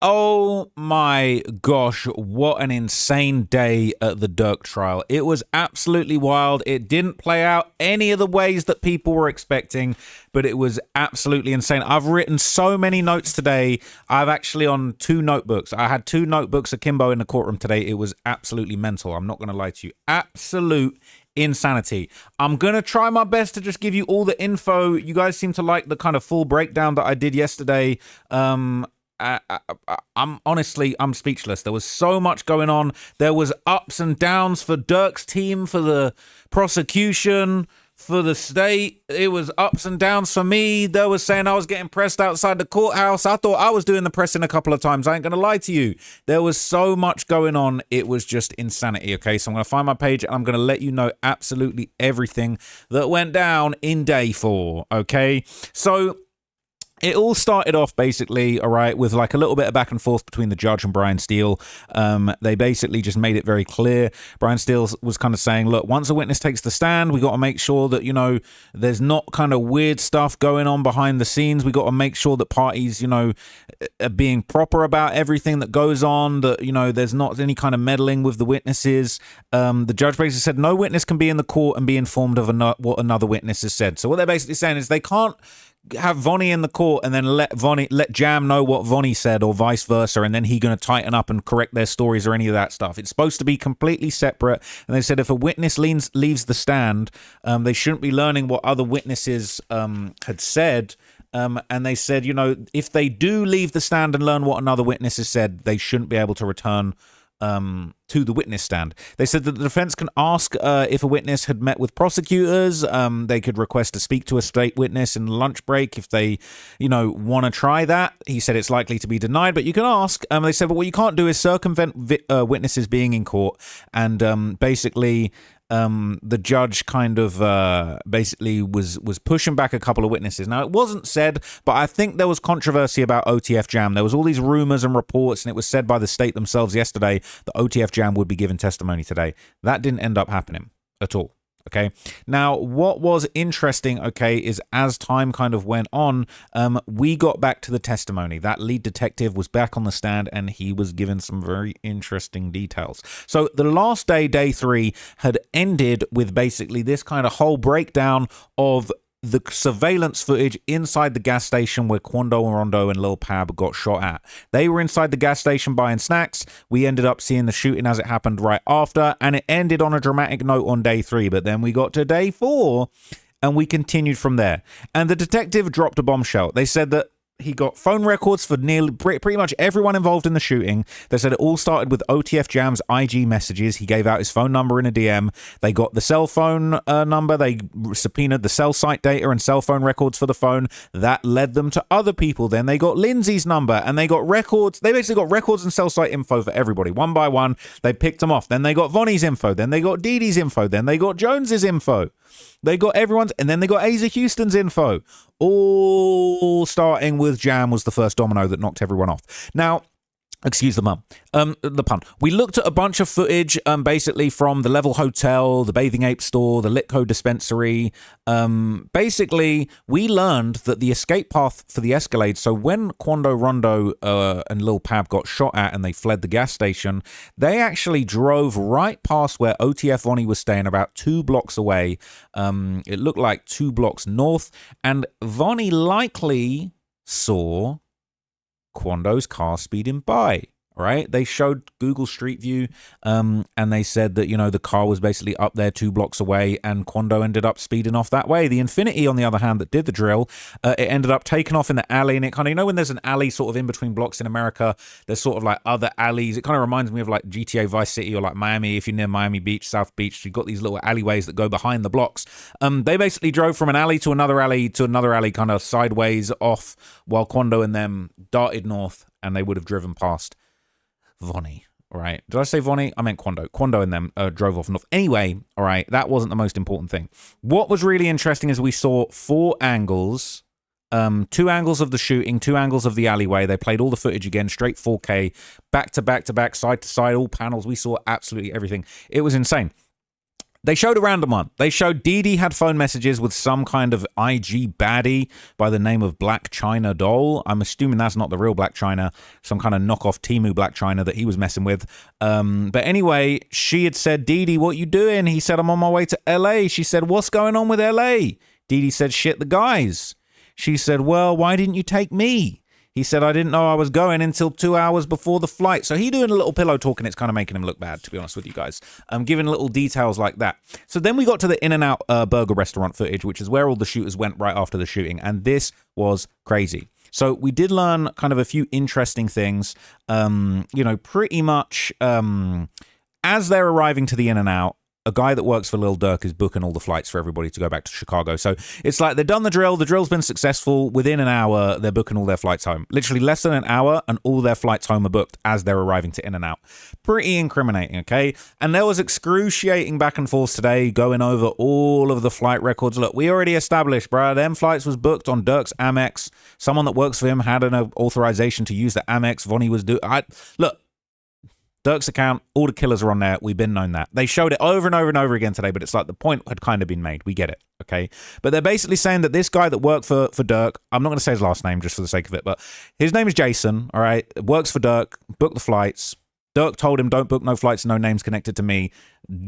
Oh my gosh, what an insane day at the Durk trial. It was absolutely wild. It didn't play out any of the ways that people were expecting, but it was absolutely insane. I've written so many notes today. I've actually on two notebooks. I had two notebooks akimbo in the courtroom today. It was absolutely mental. I'm not going to lie to you. Absolute insanity. I'm going to try my best to just give you all the info. You guys seem to like the kind of full breakdown that I did yesterday. I'm speechless. There was so much going on. There was ups and downs for Durk's team, for the prosecution, for the state. It was ups and downs for me. They was saying I was getting pressed outside the courthouse. I thought I was doing the pressing a couple of times. I ain't gonna lie to you. There was so much going on. It was just insanity. Okay, so I'm gonna find my page and I'm gonna let you know absolutely everything that went down in day 4. Okay, so it all started off basically, all right, with like a little bit of back and forth between the judge and Brian Steele. They basically just made it very clear. Brian Steele was kind of saying, look, once a witness takes the stand, we got to make sure that, you know, there's not kind of weird stuff going on behind the scenes. We got to make sure that parties, you know, are being proper about everything that goes on, that, you know, there's not any kind of meddling with the witnesses. The judge basically said no witness can be in the court and be informed of what another witness has said. So what they're basically saying is they can't have Vonnie in the court and then let Jam know what Vonnie said or vice versa, and then he going to tighten up and correct their stories or any of that stuff. It's supposed to be completely separate. And they said if a witness leaves the stand, they shouldn't be learning what other witnesses had said. And they said, you know, if they do leave the stand and learn what another witness has said, they shouldn't be able to return to the witness stand. They said that the defense can ask if a witness had met with prosecutors. They could request to speak to a state witness in the lunch break if they, you know, want to try that. He said it's likely to be denied, but you can ask. They said, but what you can't do is circumvent witnesses being in court. And basically, the judge kind of basically was pushing back a couple of witnesses. Now, it wasn't said, but I think there was controversy about OTF Jam. There was all these rumors and reports, and it was said by the state themselves yesterday that OTF Jam would be given testimony today. That didn't end up happening at all. Okay. Now, what was interesting, okay, is as time kind of went on, we got back to the testimony. That lead detective was back on the stand and he was given some very interesting details. So the last day, day 3, had ended with basically this kind of whole breakdown of the surveillance footage inside the gas station where Quando Rondo and Lil Pab got shot at. They were inside the gas station buying snacks. We ended up seeing the shooting as it happened right after, and it ended on a dramatic note on day 3. But then we got to day 4 and we continued from there. And the detective dropped a bombshell. They said that he got phone records for nearly pretty much everyone involved in the shooting. They said it all started with OTF Jam's IG messages. He gave out his phone number in a DM. They got the cell phone number. They subpoenaed the cell site data and cell phone records for the phone. That led them to other people. Then they got Lindsay's number and they got records. They basically got records and cell site info for everybody. One by one, they picked them off. Then they got Vonnie's info. Then they got Dee Dee's info. Then they got Jones's info. They got everyone's, and then they got Asa Houston's info. All starting with Jam was the first domino that knocked everyone off. Now, excuse the pun. We looked at a bunch of footage, basically from the Level Hotel, the Bathing Ape store, the Litco dispensary. Basically, we learned that the escape path for the Escalade. So when Quando Rondo and Lil Pab got shot at and they fled the gas station, they actually drove right past where OTF Vonnie was staying, about 2 blocks away. It looked like 2 blocks north, and Vonnie likely saw Quando's car speeding by. Right? They showed Google Street View, and they said that, you know, the car was basically up there 2 blocks away, and Quando ended up speeding off that way. The Infinity, on the other hand, that did the drill, it ended up taking off in the alley, and it kind of, you know, when there's an alley sort of in between blocks in America, there's sort of like other alleys. It kind of reminds me of like GTA Vice City or like Miami. If you're near Miami Beach, South Beach, you've got these little alleyways that go behind the blocks. They basically drove from an alley to another alley to another alley, kind of sideways off, while Quando and them darted north, and they would have driven past Vonnie, all right? Did I say Vonnie? I meant Quando. Quando and them drove off north. Anyway, all right, that wasn't the most important thing. What was really interesting is we saw 4 angles, 2 angles of the shooting, 2 angles of the alleyway. They played all the footage again, straight 4K, back to back to back, side to side, all panels. We saw absolutely everything. It was insane. They showed a random one. They showed Dee Dee had phone messages with some kind of IG baddie by the name of Black China Doll. I'm assuming that's not the real Black China, some kind of knockoff Temu Black China that he was messing with. But anyway, she had said, Dee Dee, what you doing? He said, I'm on my way to LA. She said, what's going on with LA? Dee Dee said, shit, the guys. She said, well, why didn't you take me? He said, I didn't know I was going until 2 hours before the flight. So he doing a little pillow talk, and it's kind of making him look bad, to be honest with you guys. Giving little details like that. So then we got to the In-N-Out burger restaurant footage, which is where all the shooters went right after the shooting. And this was crazy. So we did learn kind of a few interesting things. Pretty much as they're arriving to the In-N-Out, a guy that works for Lil Durk is booking all the flights for everybody to go back to Chicago. So it's like they've done the drill. The drill's been successful. Within an hour, they're booking all their flights home. Literally less than an hour, and all their flights home are booked as they're arriving to In-N-Out. Pretty incriminating, okay? And there was excruciating back and forth today going over all of the flight records. Look, we already established, bro, them flights was booked on Durk's Amex. Someone that works for him had an authorization to use the Amex. Vonnie was look. Durk's account, all the killers are on there. We've been known that. They showed it over and over and over again today, but it's like the point had kind of been made. We get it, okay? But they're basically saying that this guy that worked for Durk, I'm not going to say his last name just for the sake of it, but his name is Jason, all right? Works for Durk, booked the flights. Durk told him, don't book no flights, no names connected to me.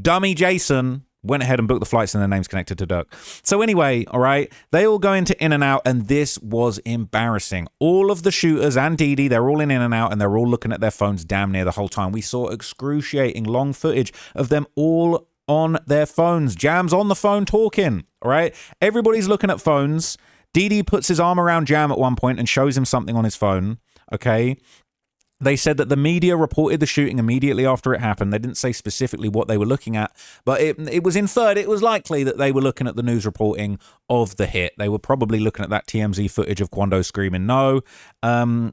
Dummy Jason went ahead and booked the flights and their names connected to Durk. So anyway, all right, they all go into In-N-Out, and this was embarrassing. All of the shooters and Dee Dee, they're all in In-N-Out, and they're all looking at their phones damn near the whole time. We saw excruciating long footage of them all on their phones. Jam's on the phone talking, all right? Everybody's looking at phones. Dee Dee puts his arm around Jam at one point and shows him something on his phone, okay? They said that the media reported the shooting immediately after it happened. They didn't say specifically what they were looking at, but it was inferred, it was likely that they were looking at the news reporting of the hit. They were probably looking at that TMZ footage of Quando screaming no.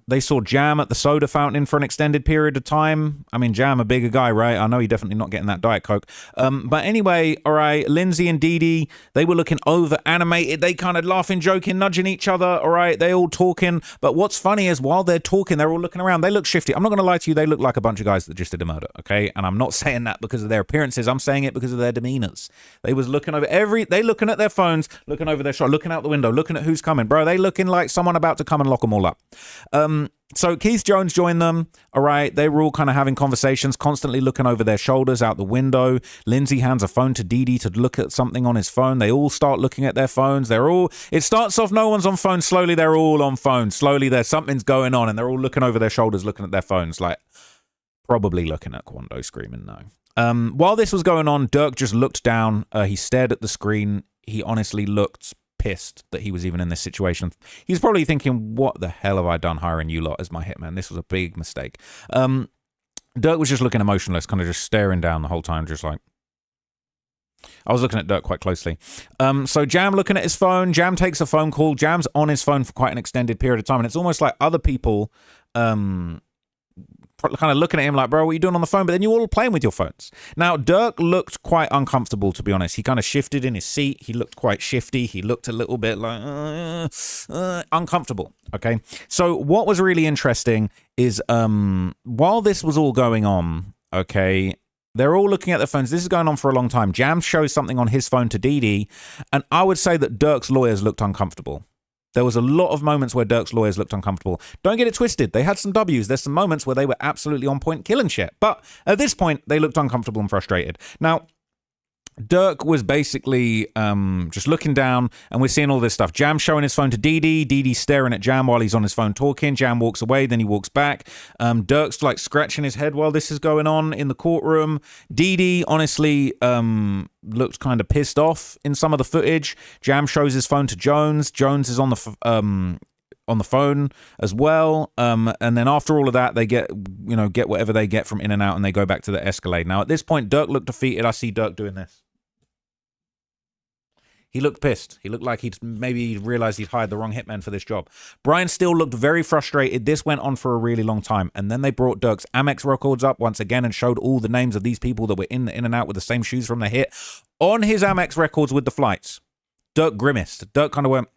They saw Jam at the soda fountain for an extended period of time. I mean, Jam, a bigger guy, right? I know he's definitely not getting that Diet Coke. But anyway, all right, Lindsay and Dee Dee, they were looking over animated. They kind of laughing, joking, nudging each other, all right? They all talking. But what's funny is while they're talking, they're all looking around. They look shifty. I'm not going to lie to you. They look like a bunch of guys that just did a murder, okay? And I'm not saying that because of their appearances. I'm saying it because of their demeanors. They was looking over they looking at their phones, looking over their shoulder, looking out the window, looking at who's coming. Bro, they looking like someone about to come and lock them all up. So Keith Jones joined them, all right? They were all kind of having conversations, constantly looking over their shoulders out the window. Lindsay hands a phone to Dee Dee to look at something on his phone. They all start looking at their phones. It starts off no one's on phone. Slowly, they're all on phone. Slowly, something's going on, and they're all looking over their shoulders, looking at their phones, like probably looking at Quando screaming no. While this was going on, Durk just looked down. He stared at the screen. He honestly looked pissed that he was even in this situation. He's probably thinking, what the hell have I done hiring you lot as my hitman? This was a big mistake. Durk was just looking emotionless, kind of just staring down the whole time, just like, I was looking at Durk quite closely. So Jam looking at his phone. Jam takes a phone call. Jam's on his phone for quite an extended period of time, and it's almost like other people kind of looking at him like, bro, what are you doing on the phone? But then you're all playing with your phones. Now, Durk looked quite uncomfortable, to be honest. He kind of shifted in his seat. He looked quite shifty. He looked a little bit like uncomfortable, okay? So what was really interesting is while this was all going on, okay, they're all looking at their phones. This is going on for a long time. Jam shows something on his phone to Dee Dee, and I would say that Durk's lawyers looked uncomfortable. There was a lot of moments where Durk's lawyers looked uncomfortable. Don't get it twisted. They had some W's. There's some moments where they were absolutely on point killing shit. But at this point, they looked uncomfortable and frustrated. Now, Durk was basically just looking down, and we're seeing all this stuff. Jam showing his phone to Dee Dee. Dee Dee staring at Jam while he's on his phone talking. Jam walks away, then he walks back. Durk's like scratching his head while this is going on in the courtroom. Dee Dee honestly looked kind of pissed off in some of the footage. Jam shows his phone to Jones. Jones is on the phone as well, and then after all of that, they get whatever they get from In-N-Out, and they go back to the Escalade. Now at this point, Durk looked defeated. I see Durk doing this. He looked pissed. He looked like he'd maybe realized he'd hired the wrong hitman for this job. Brian still looked very frustrated. This went on for a really long time, and then they brought Durk's Amex records up once again and showed all the names of these people that were in and out with the same shoes from the hit on his Amex records with the flights. Durk grimaced. Durk kind of went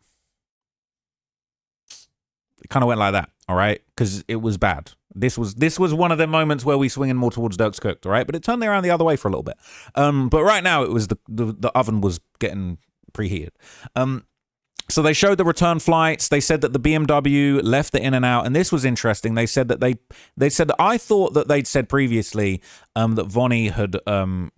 like that, all right? Because it was bad. This was one of the moments where we swinging more towards Dirk's cooked, all right? But it turned around the other way for a little bit. But right now it was the oven was getting preheated. So they showed the return flights. They said that the BMW left the In-N-Out, and this was interesting. They said that they said that I thought that they'd said previously that Vonnie had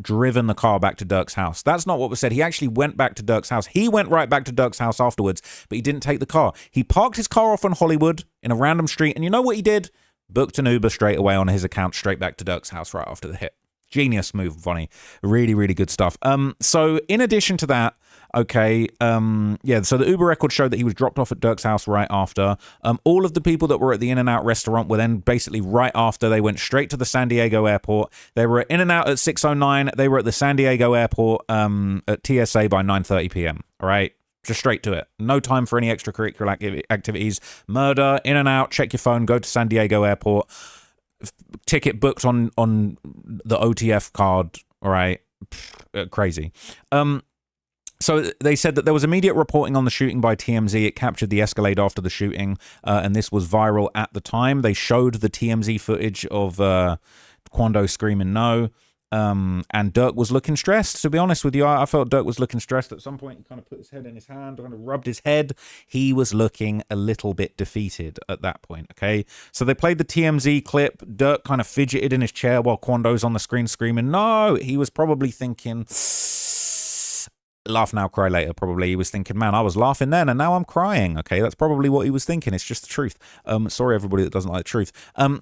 driven the car back to Dirk's house. That's not what was said. He actually went back to Dirk's house. He went right back to Dirk's house afterwards, but he didn't take the car. He parked his car off on Hollywood in a random street, and you know what he did? Booked an Uber straight away on his account, straight back to Dirk's house right after the hit. Genius move, Vonnie. Really, really good stuff. So in addition to that, okay, so the Uber record showed that he was dropped off at Dirk's house right after. All of the people that were at the In-N-Out restaurant were then basically right after. They went straight to the San Diego airport. They were at In-N-Out at 6:09. They were at the San Diego airport at TSA by 9:30 p.m. All right? Just straight to it. No time for any extracurricular activities. Murder, In-N-Out, check your phone, go to San Diego airport. Ticket booked on the OTF card. All right? Crazy. So they said that there was immediate reporting on the shooting by TMZ. It captured the Escalade after the shooting, and this was viral at the time. They showed the TMZ footage of Quando screaming no, and Durk was looking stressed. To be honest with you, I felt Durk was looking stressed. At some point, he kind of put his head in his hand, kind of rubbed his head. He was looking a little bit defeated at that point, okay? So they played the TMZ clip. Durk kind of fidgeted in his chair while Quando's on the screen screaming no. He was probably thinking... laugh now, cry later. Probably he was thinking, man, I was laughing then and now I'm crying. Okay, that's probably what he was thinking. It's just the truth. Sorry everybody that doesn't like the truth.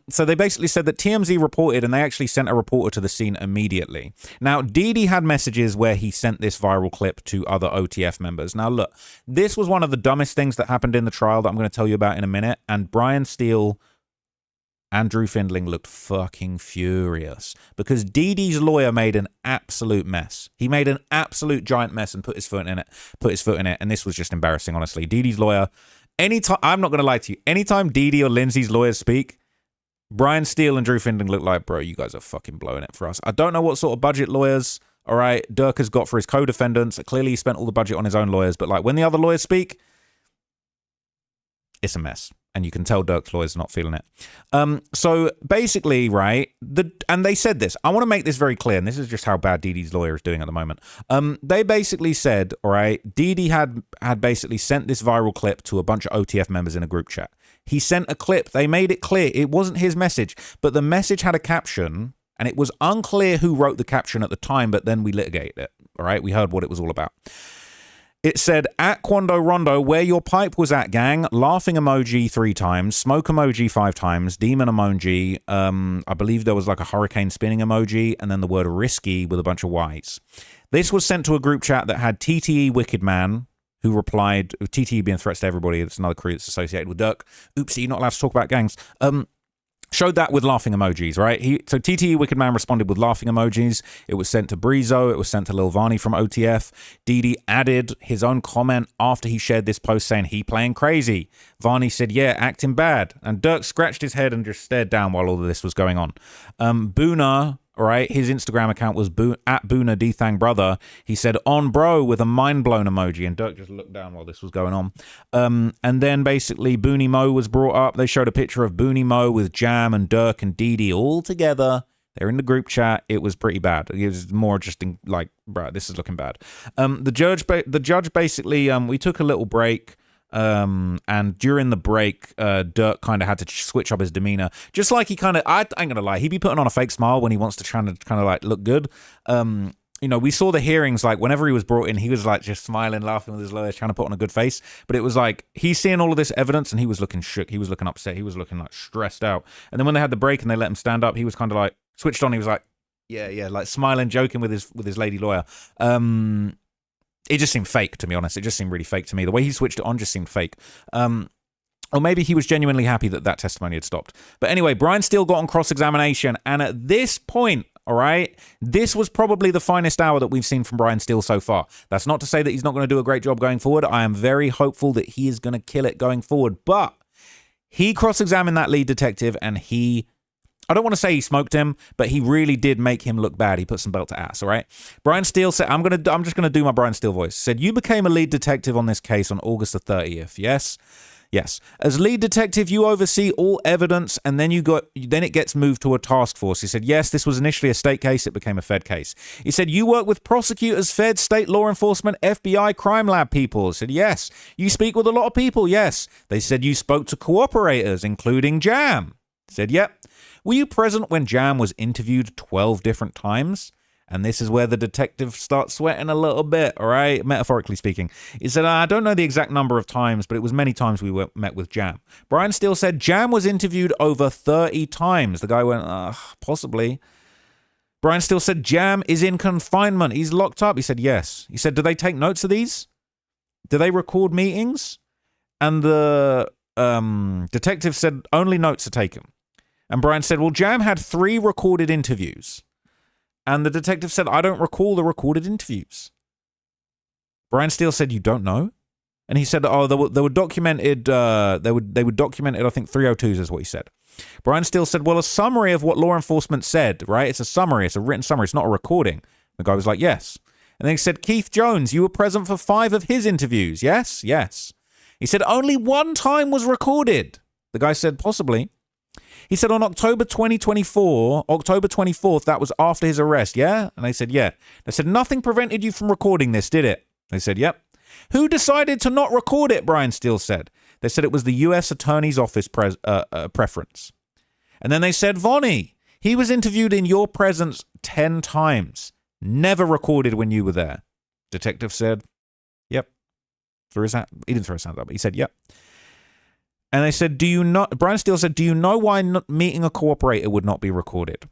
So they basically said that TMZ reported, and they actually sent a reporter to the scene immediately. Now Didi had messages where he sent this viral clip to other OTF members. Now look, this was one of the dumbest things that happened in the trial that I'm going to tell you about in a minute, and Brian Steele and Drew Findling looked fucking furious because Didi's lawyer made an absolute mess. He made an absolute giant mess and put his foot in it. And this was just embarrassing, honestly. Didi's lawyer, anytime, I'm not going to lie to you, anytime Didi or Lindsay's lawyers speak, Brian Steele and Drew Findling look like, bro, you guys are fucking blowing it for us. I don't know what sort of budget lawyers, all right, Durk has got for his co-defendants. Clearly he spent all the budget on his own lawyers, but like when the other lawyers speak, it's a mess. And you can tell Dirk's lawyers not feeling it. So basically, right, and they said this. I want to make this very clear, and this is just how bad Didi's lawyer is doing at the moment. They basically said, all right, Didi had basically sent this viral clip to a bunch of OTF members in a group chat. He sent a clip. They made it clear it wasn't his message, but the message had a caption, and it was unclear who wrote the caption at the time, but then we litigated it, all right? We heard what it was all about. It said, at Quando Rondo, where your pipe was at, gang, laughing emoji 3 times, smoke emoji 5 times, demon emoji, I believe there was like a hurricane spinning emoji, and then the word risky with a bunch of Ys. This was sent to a group chat that had TTE Wicked Man, who replied, TTE being threats to everybody, it's another crew that's associated with Durk. Oopsie, you're not allowed to talk about gangs. Showed that with laughing emojis, right? So TTE Wicked Man responded with laughing emojis. It was sent to Breezo. It was sent to Lil Varney from OTF. Didi added his own comment after he shared this post saying he playing crazy. Varney said, yeah, acting bad. And Durk scratched his head and just stared down while all of this was going on. Boona, right? His Instagram account was at Boona Dthang Brother. He said, on bro, with a mind blown emoji. And Durk just looked down while this was going on. And then basically Booney Mo was brought up. They showed a picture of Booney Mo with Jam and Durk and Didi all together. They're in the group chat. It was pretty bad. It was more just like, bro, this is looking bad. The judge basically, we took a little break. And during the break, Durk kind of had to switch up his demeanor. Just like he kind of, I ain't gonna lie, he'd be putting on a fake smile when he wants to try to kind of like look good. You know, we saw the hearings, like whenever he was brought in, he was like just smiling, laughing with his lawyers, trying to put on a good face. But it was like, he's seeing all of this evidence and he was looking shook. He was looking upset. He was looking like stressed out. And then when they had the break and they let him stand up, he was kind of like switched on. He was like, yeah, like smiling, joking with his lady lawyer. It just seemed fake, to be honest. It just seemed really fake to me. The way he switched it on just seemed fake. Or maybe he was genuinely happy that testimony had stopped. But anyway, Brian Steele got on cross-examination. And at this point, all right, this was probably the finest hour that we've seen from Brian Steele so far. That's not to say that he's not going to do a great job going forward. I am very hopeful that he is going to kill it going forward. But he cross-examined that lead detective and I don't want to say he smoked him, but he really did make him look bad. He put some belt to ass, all right? Brian Steele said, I'm just going to do my Brian Steele voice. Said, you became a lead detective on this case on August the 30th, yes? Yes. As lead detective, you oversee all evidence, and then it gets moved to a task force. He said, yes, this was initially a state case. It became a Fed case. He said, you work with prosecutors, Fed, state law enforcement, FBI, crime lab people. He said, yes. You speak with a lot of people. Yes. They said you spoke to cooperators, including Jam. He said, yep. Were you present when Jam was interviewed 12 different times? And this is where the detective starts sweating a little bit, all right, metaphorically speaking. He said, I don't know the exact number of times, but it was many times we met with Jam. Brian Steele said Jam was interviewed over 30 times. The guy went, possibly. Brian Steele said Jam is in confinement. He's locked up. He said, yes. He said, do they take notes of these? Do they record meetings? And the detective said only notes are taken. And Brian said, well, Jam had 3 recorded interviews. And the detective said, I don't recall the recorded interviews. Brian Steele said, you don't know? And he said, oh, they were documented, they were documented, I think 302s is what he said. Brian Steele said, well, a summary of what law enforcement said, right? It's a summary, it's a written summary, it's not a recording. The guy was like, yes. And then he said, Keith Jones, you were present for 5 of his interviews, yes? Yes. He said, only 1 time was recorded. The guy said, possibly. He said on October 24th, that was after his arrest, yeah? And they said, yeah. They said, nothing prevented you from recording this, did it? They said, yep. Who decided to not record it, Brian Steele said. They said it was the U.S. Attorney's Office preference. And then they said, Vonnie, he was interviewed in your presence 10 times. Never recorded when you were there. Detective said, yep. Threw his hand. He didn't throw his hand up, but he said, yep. And they said, Brian Steele said, do you know why meeting a cooperator would not be recorded?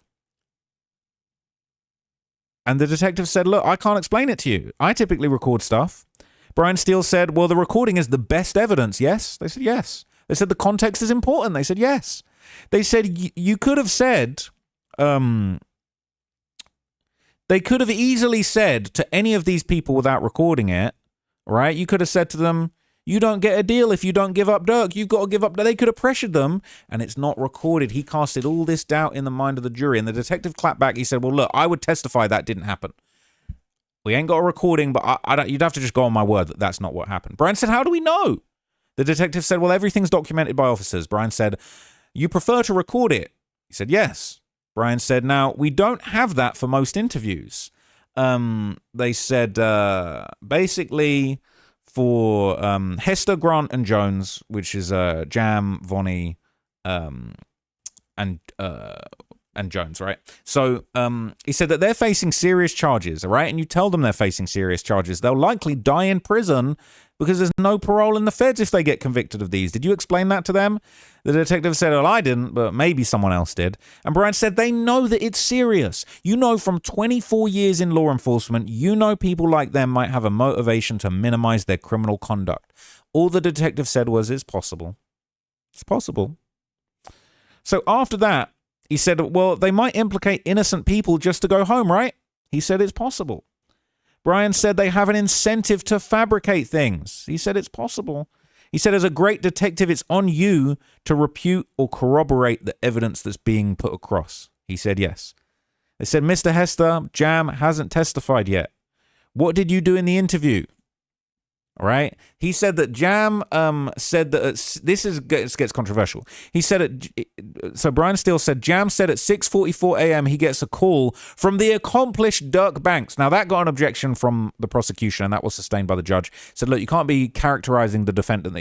And the detective said, look, I can't explain it to you. I typically record stuff. Brian Steele said, well, the recording is the best evidence, yes? They said, yes. They said, the context is important. They said, yes. They said, you could have said, they could have easily said to any of these people without recording it, right? You could have said to them, you don't get a deal if you don't give up Durk. You've got to give up. They could have pressured them, and it's not recorded. He casted all this doubt in the mind of the jury, and the detective clapped back. He said, well, look, I would testify that didn't happen. We ain't got a recording, but you'd have to just go on my word that that's not what happened. Brian said, how do we know? The detective said, well, everything's documented by officers. Brian said, you prefer to record it? He said, yes. Brian said, now, we don't have that for most interviews. They said, basically, for Hester, Grant, and Jones, which is Jam, Vonnie, and Jones, right? So he said that they're facing serious charges, all right? And you tell them they're facing serious charges. They'll likely die in prison because there's no parole in the feds if they get convicted of these. Did you explain that to them? The detective said, well, I didn't, but maybe someone else did. And Brian said, they know that it's serious. You know, from 24 years in law enforcement, you know people like them might have a motivation to minimize their criminal conduct. All the detective said was, it's possible. It's possible. So after that, he said, well, they might implicate innocent people just to go home, right? He said, it's possible. Brian said they have an incentive to fabricate things. He said, it's possible. He said, as a great detective, it's on you to refute or corroborate the evidence that's being put across. He said, yes. They said, Mr. Hester, Jam hasn't testified yet. What did you do in the interview? All right. He said that Jam said that this gets controversial. He said so Brian Steele said Jam said at 6:44 a.m. he gets a call from the accomplished Durk Banks. Now that got an objection from the prosecution, and that was sustained by the judge. Said, look, you can't be characterizing the defendant that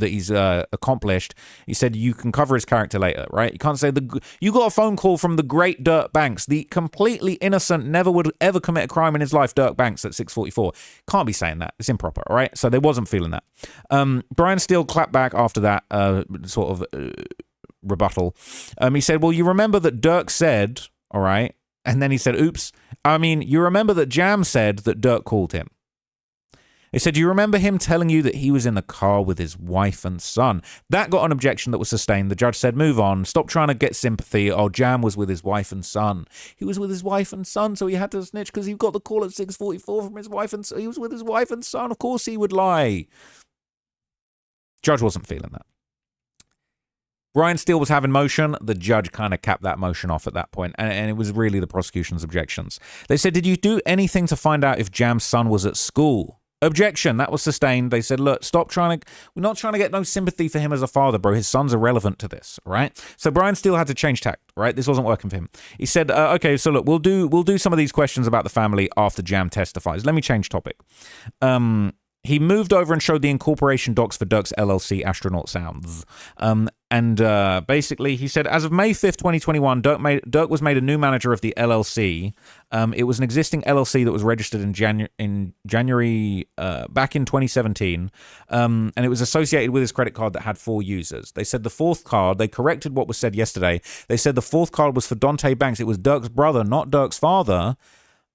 he's accomplished. He said you can cover his character later, right? You can't say you got a phone call from the great Durk Banks, the completely innocent, never would ever commit a crime in his life, Durk Banks at 6:44. Can't be saying that. It's improper, all right? So they wasn't feeling that. Brian Steele clapped back after that sort of rebuttal. He said, well, you remember that Durk said, all right? And then he said, oops. I mean, you remember that Jam said that Durk called him. He said, do you remember him telling you that he was in the car with his wife and son? That got an objection that was sustained. The judge said, move on. Stop trying to get sympathy. Oh, Jam was with his wife and son. He was with his wife and son, so he had to snitch because he got the call at 6:44 from his wife and son. He was with his wife and son. Of course he would lie. Judge wasn't feeling that. Brian Steele was having motion. The judge kind of capped that motion off at that point, and it was really the prosecution's objections. They said, did you do anything to find out if Jam's son was at school? Objection. That was sustained. They said, look, stop trying to, we're not trying to get no sympathy for him as a father, bro. His son's irrelevant to this, all right? So Brian Steele had to change tact, right? This wasn't working for him. He said, okay, so look, we'll do some of these questions about the family after Jam testifies. Let me change topic. He moved over and showed the incorporation docs for Durk's LLC, Astronaut Sounds. Basically, he said, as of May 5th, 2021, Durk was made a new manager of the LLC. It was an existing LLC that was registered in January back in 2017. And it was associated with his credit card that had 4 users. They said the 4th card, they corrected what was said yesterday. They said the 4th card was for Dante Banks. It was Durk's brother, not Durk's father.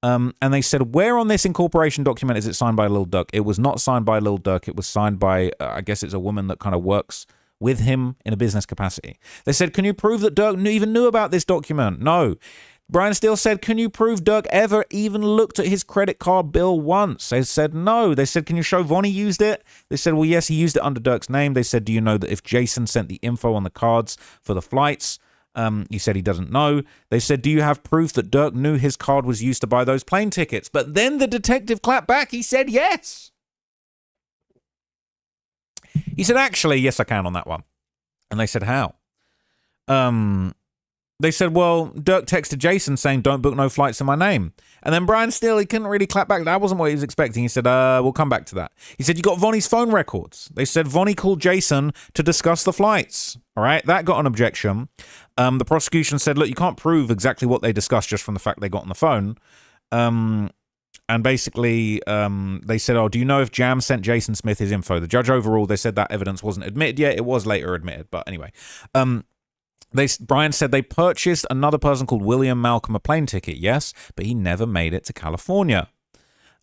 And they said, where on this incorporation document is it signed by Lil Durk? It was not signed by Lil Durk. It was signed by, I guess it's a woman that kind of works with him in a business capacity. They said, can you prove that Durk even knew about this document? No. Brian Steele said, can you prove Durk ever even looked at his credit card bill once? They said, no. They said, can you show Vonnie used it? They said, well, yes, he used it under Durk's name. They said, do you know that if Jason sent the info on the cards for the flights? He said he doesn't know. They said, do you have proof that Durk knew his card was used to buy those plane tickets? But then the detective clapped back. He said, yes. He said, actually, yes, I can on that one. And they said, how? They said, well, Durk texted Jason saying, don't book no flights in my name. And then Brian Steele, he couldn't really clap back. That wasn't what he was expecting. He said, we'll come back to that. He said, you got Vonnie's phone records. They said Vonnie called Jason to discuss the flights. All right, that got an objection. The prosecution said, look, you can't prove exactly what they discussed just from the fact they got on the phone. And basically, they said, oh, do you know if Jam sent Jason Smith his info? The judge overruled. They said that evidence wasn't admitted yet. It was later admitted. But anyway, Brian said they purchased another person called William Malcolm a plane ticket, yes, but he never made it to California.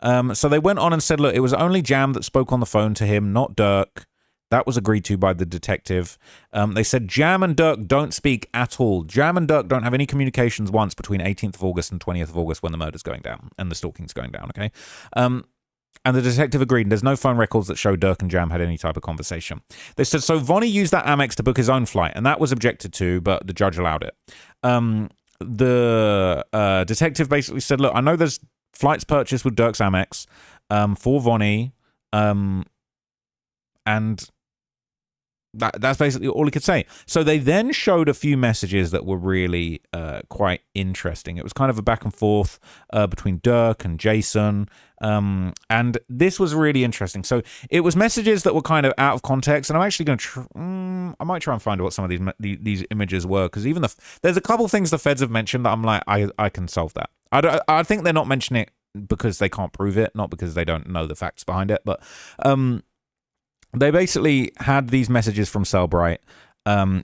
So they went on and said, look, it was only Jam that spoke on the phone to him, not Durk. That was agreed to by the detective. They said Jam and Durk don't speak at all. Jam and Durk don't have any communications once between 18th of August and 20th of August when the murder's going down and the stalking's going down, okay? And the detective agreed. There's no phone records that show Durk and Jam had any type of conversation. They said, so Vonnie used that Amex to book his own flight, and that was objected to, but the judge allowed it. The detective basically said, look, I know there's flights purchased with Durk's Amex for Vonnie, and that's basically all he could say. So they then showed a few messages that were really quite interesting. It was kind of a back and forth between Durk and Jason. And this was really interesting. So it was messages that were kind of out of context. And I'm actually going to I might try and find out what some of these images were. Because even there's a couple things the feds have mentioned that I'm like, I can solve that. I think they're not mentioning it because they can't prove it, not because they don't know the facts behind it. But they basically had these messages from Cellbrite.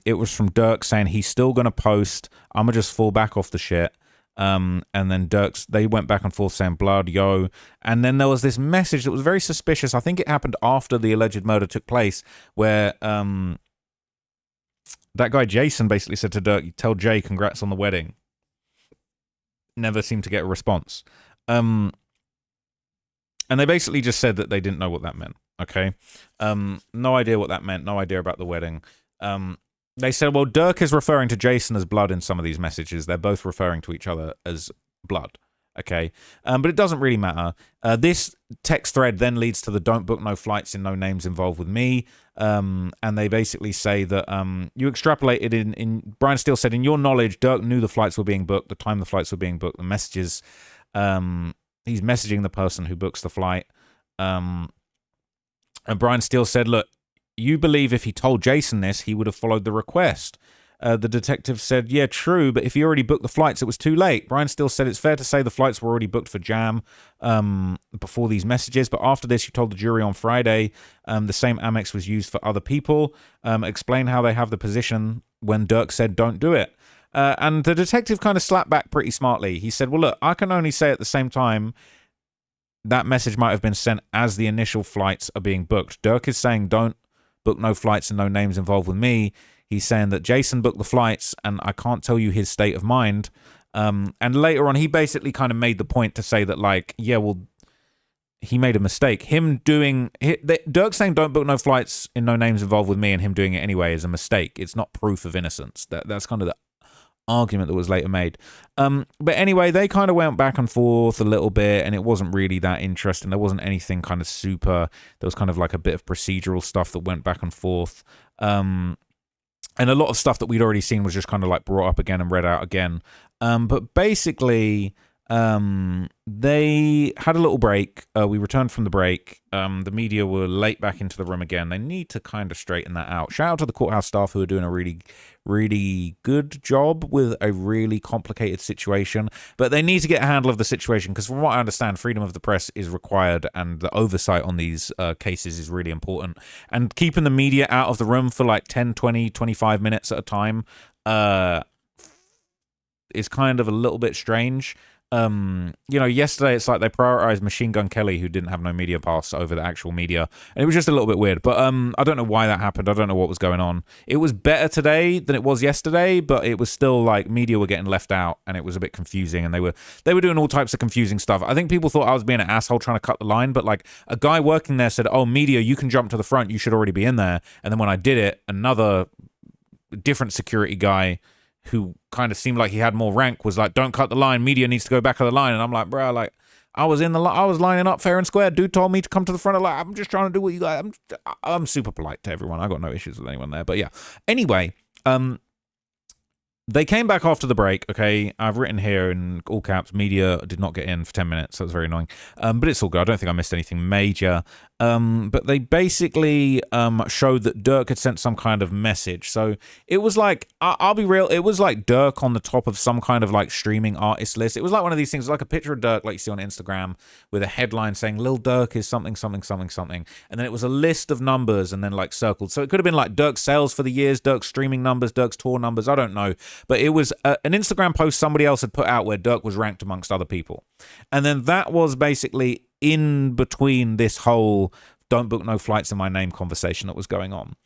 It was from Durk saying he's still going to post. I'm going to just fall back off the shit. And then they went back and forth saying blood, yo. And then there was this message that was very suspicious. I think it happened after the alleged murder took place where that guy Jason basically said to Durk, tell Jay congrats on the wedding. Never seemed to get a response. And they basically just said that they didn't know what that meant. Okay. No idea what that meant. No idea about the wedding. They said, well, Durk is referring to Jason as blood in some of these messages. They're both referring to each other as blood. Okay. But it doesn't really matter. This text thread then leads to the don't book no flights in no names involved with me. And they basically say that you extrapolated in Brian Steele said, in your knowledge, Durk knew the flights were being booked, the time the flights were being booked, the messages. He's messaging the person who books the flight. And Brian Steele said, look, you believe if he told Jason this, he would have followed the request. The detective said, yeah, true, but if he already booked the flights, it was too late. Brian Steele said it's fair to say the flights were already booked for Jam before these messages, but after this, you told the jury on Friday the same Amex was used for other people. Explain how they have the position when Durk said don't do it. And the detective kind of slapped back pretty smartly. He said, well, look, I can only say at the same time that message might have been sent as the initial flights are being booked. Durk is saying don't book no flights and no names involved with me. He's saying that Jason booked the flights and I can't tell you his state of mind. And later on, he basically kind of made the point to say that, like, yeah, well, he made a mistake. Durk saying don't book no flights and no names involved with me and him doing it anyway is a mistake. It's not proof of innocence. That's kind of the argument that was later made. But anyway, they kind of went back and forth a little bit, and it wasn't really that interesting. There wasn't anything kind of super. There was kind of like a bit of procedural stuff that went back and forth. And a lot of stuff that we'd already seen was just kind of like brought up again and read out again. But basically, they had a little break. We returned from the break. The media were late back into the room again. They need to kind of straighten that out. Shout out to the courthouse staff who are doing a really, really good job with a really complicated situation. But they need to get a handle of the situation because from what I understand, freedom of the press is required and the oversight on these cases is really important. And keeping the media out of the room for like 10, 20, 25 minutes at a time is kind of a little bit strange. Yesterday it's like they prioritized Machine Gun Kelly, who didn't have no media pass, over the actual media, and it was just a little bit weird. But I don't know why that happened. I don't know what was going on. It was better today than it was yesterday, but it was still like media were getting left out, and it was a bit confusing. And they were doing all types of confusing stuff. I think people thought I was being an asshole trying to cut the line, but like a guy working there said, "Oh, media, you can jump to the front. You should already be in there." And then when I did it, another different security guy who kind of seemed like he had more rank was like, "Don't cut the line. Media needs to go back of the line." And I'm like, bro, like I was lining up fair and square. Dude told me to come to the front. Like, I'm just trying to do what you guys. I'm super polite to everyone. I got no issues with anyone there. But yeah. Anyway, they came back after the break, okay? I've written here in all caps, media did not get in for 10 minutes, so it was very annoying. But it's all good. I don't think I missed anything major. But they basically showed that Durk had sent some kind of message. So it was like, I'll be real, it was like Durk on the top of some kind of like streaming artist list. It was like one of these things, like a picture of Durk like you see on Instagram with a headline saying Lil Durk is something, something, something, something. And then it was a list of numbers and then like circled. So it could have been like Durk's sales for the years, Durk's streaming numbers, Durk's tour numbers, I don't know. But it was an Instagram post somebody else had put out where Durk was ranked amongst other people. And then that was basically in between this whole "don't book no flights in my name" conversation that was going on.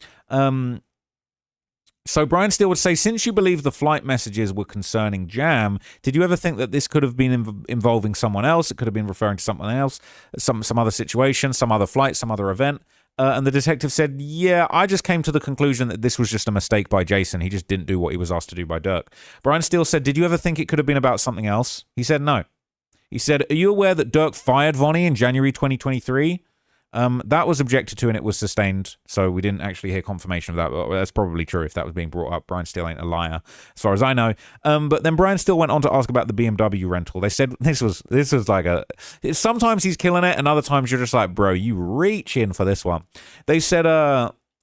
So Brian Steele would say, since you believe the flight messages were concerning Jam, did you ever think that this could have been involving someone else? It could have been referring to someone else, some other situation, some other flight, some other event. And the detective said, yeah, I just came to the conclusion that this was just a mistake by Jason. He just didn't do what he was asked to do by Durk. Brian Steele said, did you ever think it could have been about something else? He said, no. He said, are you aware that Durk fired Vonnie in January 2023? That was objected to and it was sustained, so we didn't actually hear confirmation of that, but that's probably true if that was being brought up. Brian Steele ain't a liar, as far as I know. But then Brian Steele went on to ask about the BMW rental. They said this was like sometimes he's killing it, and other times you're just like, bro, you reach in for this one. They said,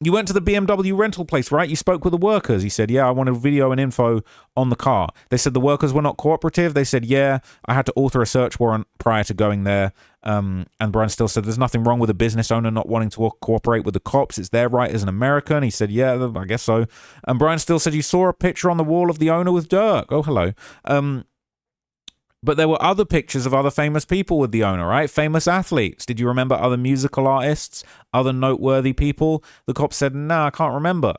you went to the BMW rental place, right? You spoke with the workers. He said, yeah, I wanted video and info on the car. They said the workers were not cooperative. They said, yeah, I had to author a search warrant prior to going there. And Brian Steele said, there's nothing wrong with a business owner not wanting to cooperate with the cops. It's their right as an American. He said, yeah, I guess so. And Brian Steele said, you saw a picture on the wall of the owner with Durk. Oh, hello. But there were other pictures of other famous people with the owner, right? Famous athletes. Did you remember other musical artists, other noteworthy people? The cops said, no, I can't remember.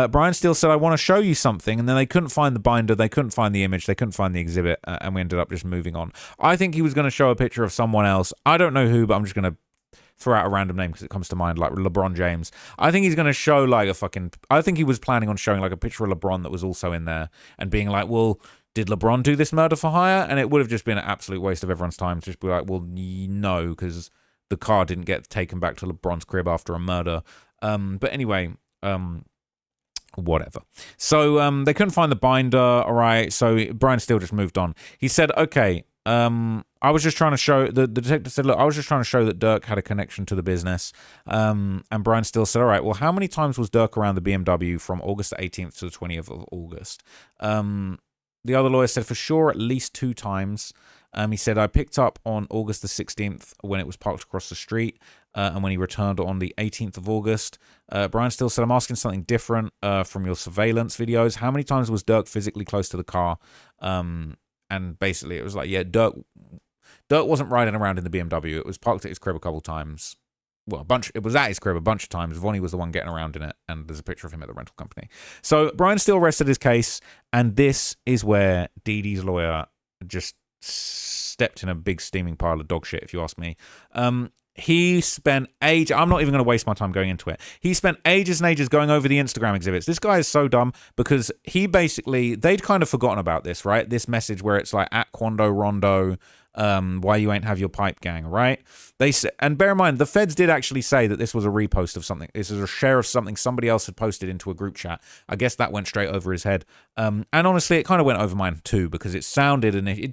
Brian Steele said, I want to show you something. And then they couldn't find the binder. They couldn't find the image. They couldn't find the exhibit. And we ended up just moving on. I think he was going to show a picture of someone else. I don't know who, but I'm just going to throw out a random name because it comes to mind, like LeBron James. I think he's going to show like I think he was planning on showing like a picture of LeBron that was also in there and being like, well, did LeBron do this murder for hire? And it would have just been an absolute waste of everyone's time to just be like, well, no, because the car didn't get taken back to LeBron's crib after a murder. But anyway, whatever. So they couldn't find the binder. All right. So Brian Steele just moved on. He said, okay, I was just trying to show, the detective said, look, I was just trying to show that Durk had a connection to the business. And Brian Steele said, all right, well, how many times was Durk around the BMW from August the 18th to the 20th of August? The other lawyer said, for sure, at least 2 times. He said, I picked up on August the 16th when it was parked across the street and when he returned on the 18th of August. Brian Steele said, I'm asking something different from your surveillance videos. How many times was Durk physically close to the car? And basically it was like, yeah, Durk wasn't riding around in the BMW. It was parked at his crib a couple times. Well, it was at his crib a bunch of times. Vonnie was the one getting around in it, and there's a picture of him at the rental company. So Brian Steele rested his case, and this is where Dee Dee's lawyer just stepped in a big steaming pile of dog shit, if you ask me. He spent ages. I'm not even going to waste my time going into it. He spent ages and ages going over the Instagram exhibits. This guy is so dumb because they'd kind of forgotten about this, right? This message where it's like at Quando Rondo, why you ain't have your pipe gang, right? And bear in mind, the feds did actually say that this was a repost of something. This is a share of something somebody else had posted into a group chat. I guess that went straight over his head. And honestly, it kind of went over mine too, because it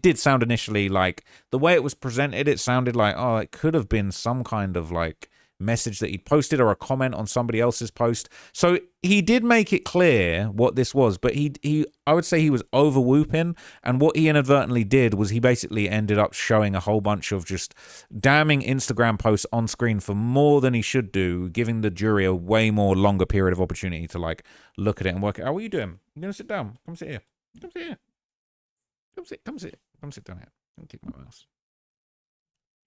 did sound initially like the way it was presented. It sounded like, oh, it could have been some kind of like message that he'd posted or a comment on somebody else's post. So he did make it clear what this was, but I would say he was over whooping, and what he inadvertently did was he basically ended up showing a whole bunch of just damning Instagram posts on screen for more than he should do, giving the jury a way more longer period of opportunity to like look at it and work it out. What are you doing? You gonna sit down? Come sit here. Come sit here. Come sit down here. Don't kick my mouse.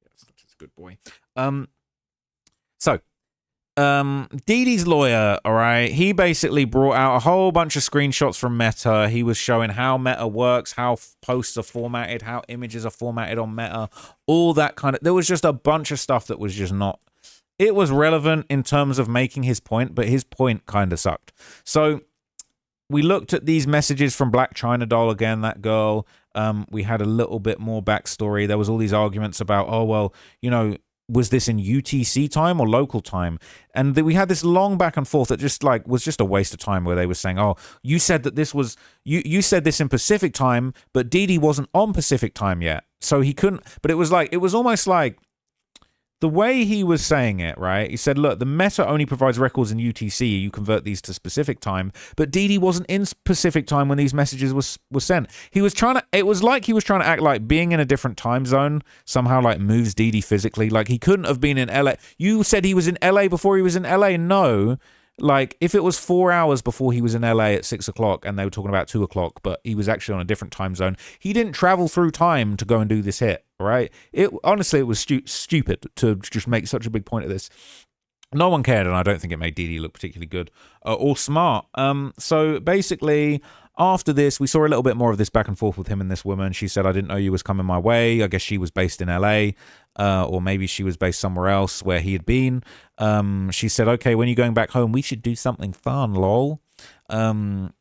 Yes, that's a good boy. So, Dee Dee's lawyer, all right, he basically brought out a whole bunch of screenshots from Meta. He was showing how Meta works, how posts are formatted, how images are formatted on Meta, all that kind of... There was just a bunch of stuff that was just not... It was relevant in terms of making his point, but his point kind of sucked. So, we looked at these messages from Black China Doll again, that girl. We had a little bit more backstory. There was all these arguments about, oh, well, you know... Was this in UTC time or local time? And we had this long back and forth that just like was just a waste of time, where they were saying, oh, you said that this was you said this in Pacific time, but Dee Dee wasn't on Pacific time yet, so he couldn't. But it was almost like the way he was saying it, right? He said, look, the Meta only provides records in UTC. You convert these to specific time. But Dee Dee wasn't in specific time when these messages were sent. It was like he was trying to act like being in a different time zone somehow like moves Dee Dee physically. Like he couldn't have been in LA. You said he was in LA before he was in LA. No. Like if it was 4 hours before he was in LA at 6 o'clock and they were talking about 2 o'clock, but he was actually on a different time zone, he didn't travel through time to go and do this hit, right? Honestly, it was stupid to just make such a big point of this. No one cared, and I don't think it made Dee Dee look particularly good or smart. So basically, after this, we saw a little bit more of this back and forth with him and this woman. She said, I didn't know you was coming my way. I guess she was based in LA, or maybe she was based somewhere else where he had been. She said, okay, when are you going back home? We should do something fun, lol. And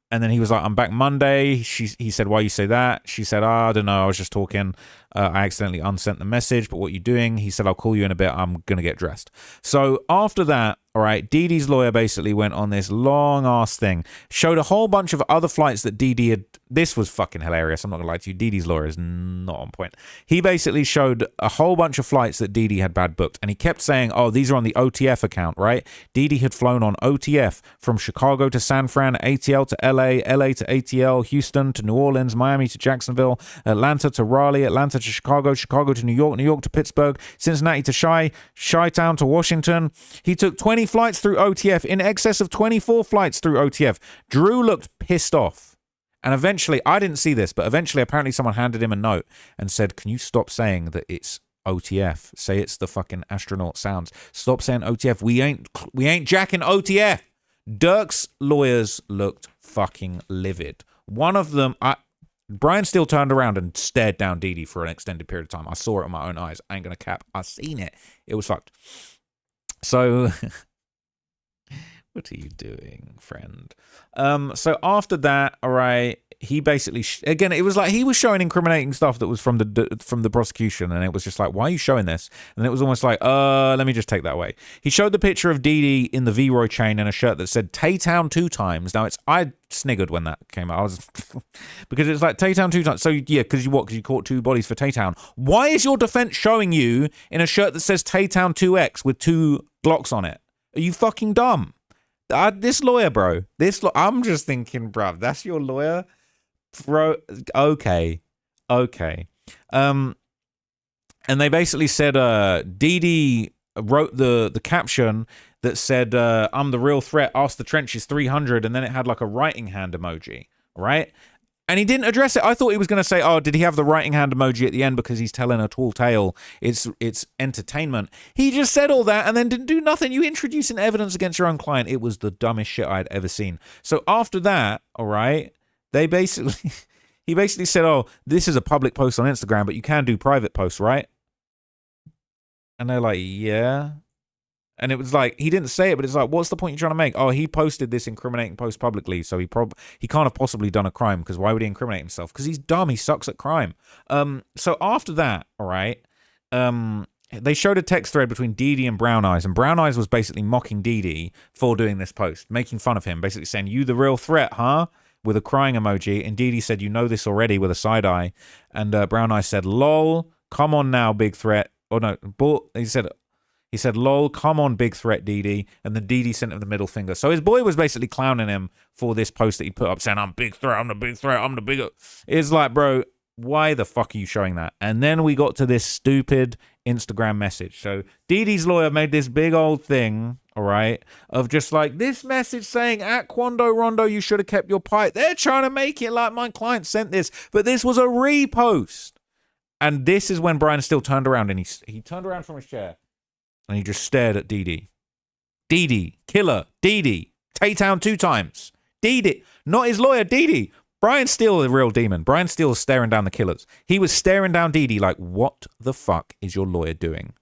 then he was like, I'm back Monday. He said, why you say that? She said, I don't know. I was just talking. I accidentally unsent the message, but what you doing? He said, I'll call you in a bit. I'm going to get dressed. So after that, all right, Dee Dee's lawyer basically went on this long ass thing, showed a whole bunch of other flights that Dee Dee had. This was fucking hilarious. I'm not going to lie to you. Dee Dee's lawyer is not on point. He basically showed a whole bunch of flights that Dee Dee had bad booked. And he kept saying, oh, these are on the OTF account, right? Dee Dee had flown on OTF from Chicago to San Fran, ATL to LA, LA to ATL, Houston to New Orleans, Miami to Jacksonville, Atlanta to Raleigh, Atlanta to Chicago, Chicago to New York to Pittsburgh, Cincinnati to Chi-Town to Washington. He took 20 flights through OTF, in excess of 24 flights through OTF. Drew looked pissed off. And eventually, I didn't see this, but eventually apparently someone handed him a note and said, can you stop saying that it's OTF? Say it's the fucking astronaut sounds. Stop saying OTF. We ain't jacking OTF. Durk's lawyers looked fucking livid. One of them, Brian Steele turned around and stared down Dee Dee for an extended period of time. I saw it with my own eyes. I ain't gonna cap. I seen it. It was fucked. So... What are you doing, friend? So after that, all right, he basically again, it was like he was showing incriminating stuff that was from the prosecution, and it was just like, why are you showing this? And it was almost like, let me just take that away. He showed the picture of Dee Dee in the V-Roy chain and a shirt that said Tay-Town 2 times. Now I sniggered when that came out. I was because it's like Tay-Town 2 times. So yeah, because you caught 2 bodies for Tay-Town. Why is your defense showing you in a shirt that says Tay-Town 2X with 2 Glocks on it? Are you fucking dumb? This lawyer, bro. I'm just thinking, bruv, that's your lawyer, bro. Okay. And they basically said, Dee Dee wrote the caption that said, "I'm the real threat. Ask the trenches 300," and then it had like a writing hand emoji, right? And he didn't address it. I thought he was going to say, oh, did he have the writing hand emoji at the end because he's telling a tall tale? It's entertainment. He just said all that and then didn't do nothing. You introducing evidence against your own client. It was the dumbest shit I'd ever seen. So after that, all right, he basically said, oh, this is a public post on Instagram, but you can do private posts, right? And they're like, yeah. And it was like, he didn't say it, but it's like, what's the point you're trying to make? Oh, he posted this incriminating post publicly, so he can't have possibly done a crime, because why would he incriminate himself? Because he's dumb, he sucks at crime. So after that, all right, they showed a text thread between Didi and Brown Eyes, and Brown Eyes was basically mocking Didi for doing this post, making fun of him, basically saying, you the real threat, huh? With a crying emoji, and Didi said, you know this already, with a side eye, and Brown Eyes said, lol, come on now, big threat. Oh no, he said, lol, come on, big threat, Didi. And then Didi sent him the middle finger. So his boy was basically clowning him for this post that he put up saying, I'm big threat, I'm the big threat, I'm the bigger. It's like, bro, why the fuck are you showing that? And then we got to this stupid Instagram message. So Didi's lawyer made this big old thing, all right, of just like this message saying, at Quando Rondo, you should have kept your pipe. They're trying to make it like my client sent this, but this was a repost. And this is when Brian still turned around, and he turned around from his chair. And he just stared at Didi. Didi, killer, Didi, Tay-Town 2 times. Didi, not his lawyer, Didi. Brian Steele, the real demon. Brian Steele is staring down the killers. He was staring down Didi like, what the fuck is your lawyer doing?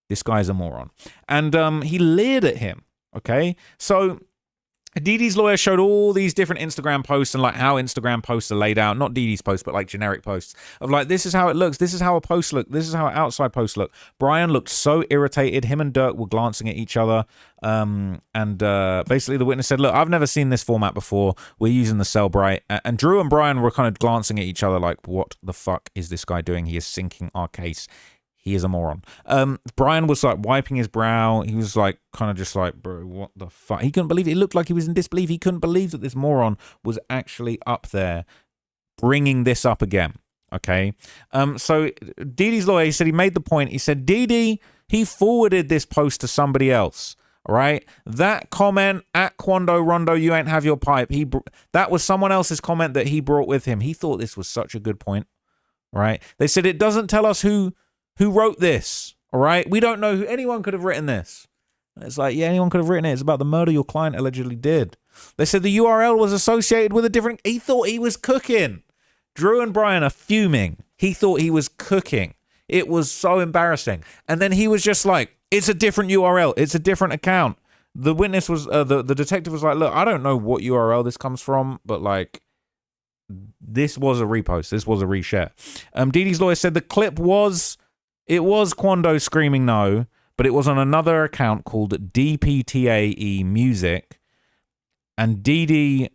This guy's a moron. And he leered at him, okay? So Didi's lawyer showed all these different Instagram posts and like how Instagram posts are laid out. Not Didi's posts, but like generic posts of like, this is how it looks. This is how a post look. This is how an outside post look. Brian looked so irritated. Him and Durk were glancing at each other. Basically the witness said, look, I've never seen this format before. We're using the Cellbrite. And Drew and Brian were kind of glancing at each other like, what the fuck is this guy doing? He is sinking our case. He is a moron. Brian was like wiping his brow. He was like kind of just like, bro, what the fuck? He couldn't believe it. It looked like he was in disbelief. He couldn't believe that this moron was actually up there bringing this up again. Okay. So Didi's lawyer, he said he made the point. He said, Didi, he forwarded this post to somebody else. All right. That comment at Quando Rondo, you ain't have your pipe. That was someone else's comment that he brought with him. He thought this was such a good point. Right. They said it doesn't tell us who wrote this, all right? We don't know who anyone could have written this. And it's like, yeah, anyone could have written it. It's about the murder your client allegedly did. They said the URL was associated with a different... He thought he was cooking. Drew and Brian are fuming. He thought he was cooking. It was so embarrassing. And then he was just like, it's a different URL. It's a different account. The witness was... the detective was like, look, I don't know what URL this comes from, but like... This was a repost. This was a reshare. Didi's lawyer said the clip was... It was Quando screaming no, but it was on another account called DPTAE Music. And Didi,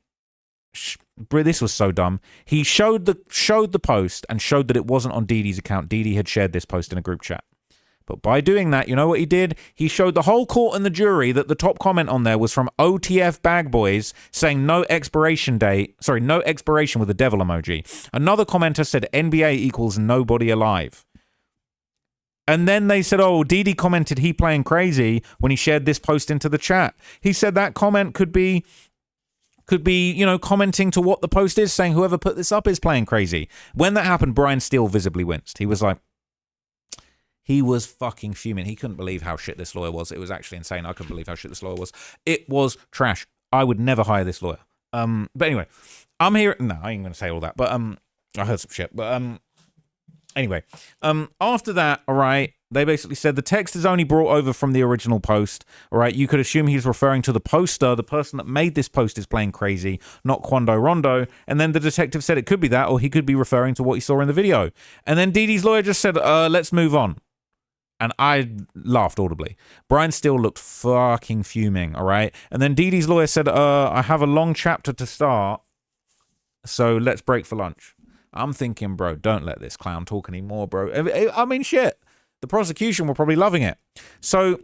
this was so dumb. He showed the post and showed that it wasn't on Didi's account. Didi had shared this post in a group chat. But by doing that, you know what he did? He showed the whole court and the jury that the top comment on there was from OTF Bag Boys saying no expiration date. Sorry, no expiration with a devil emoji. Another commenter said NBA equals nobody alive. And then they said, oh, Didi commented he playing crazy when he shared this post into the chat. He said that comment could be, you know, commenting to what the post is, saying whoever put this up is playing crazy. When that happened, Brian Steele visibly winced. He was like, he was fucking fuming. He couldn't believe how shit this lawyer was. It was actually insane. I couldn't believe how shit this lawyer was. It was trash. I would never hire this lawyer. But anyway, I'm here. No, I ain't going to say all that. But I heard some shit. But anyway, after that, all right, they basically said the text is only brought over from the original post. All right, you could assume he's referring to the poster. The person that made this post is playing crazy, not Quando Rondo. And then the detective said it could be that, or he could be referring to what he saw in the video. And then Didi's lawyer just said, let's move on. And I laughed audibly. Brian Steele looked fucking fuming, all right? And then Didi's lawyer said, I have a long chapter to start, so let's break for lunch. I'm thinking, bro, don't let this clown talk anymore, bro. I mean, shit. The prosecution were probably loving it. So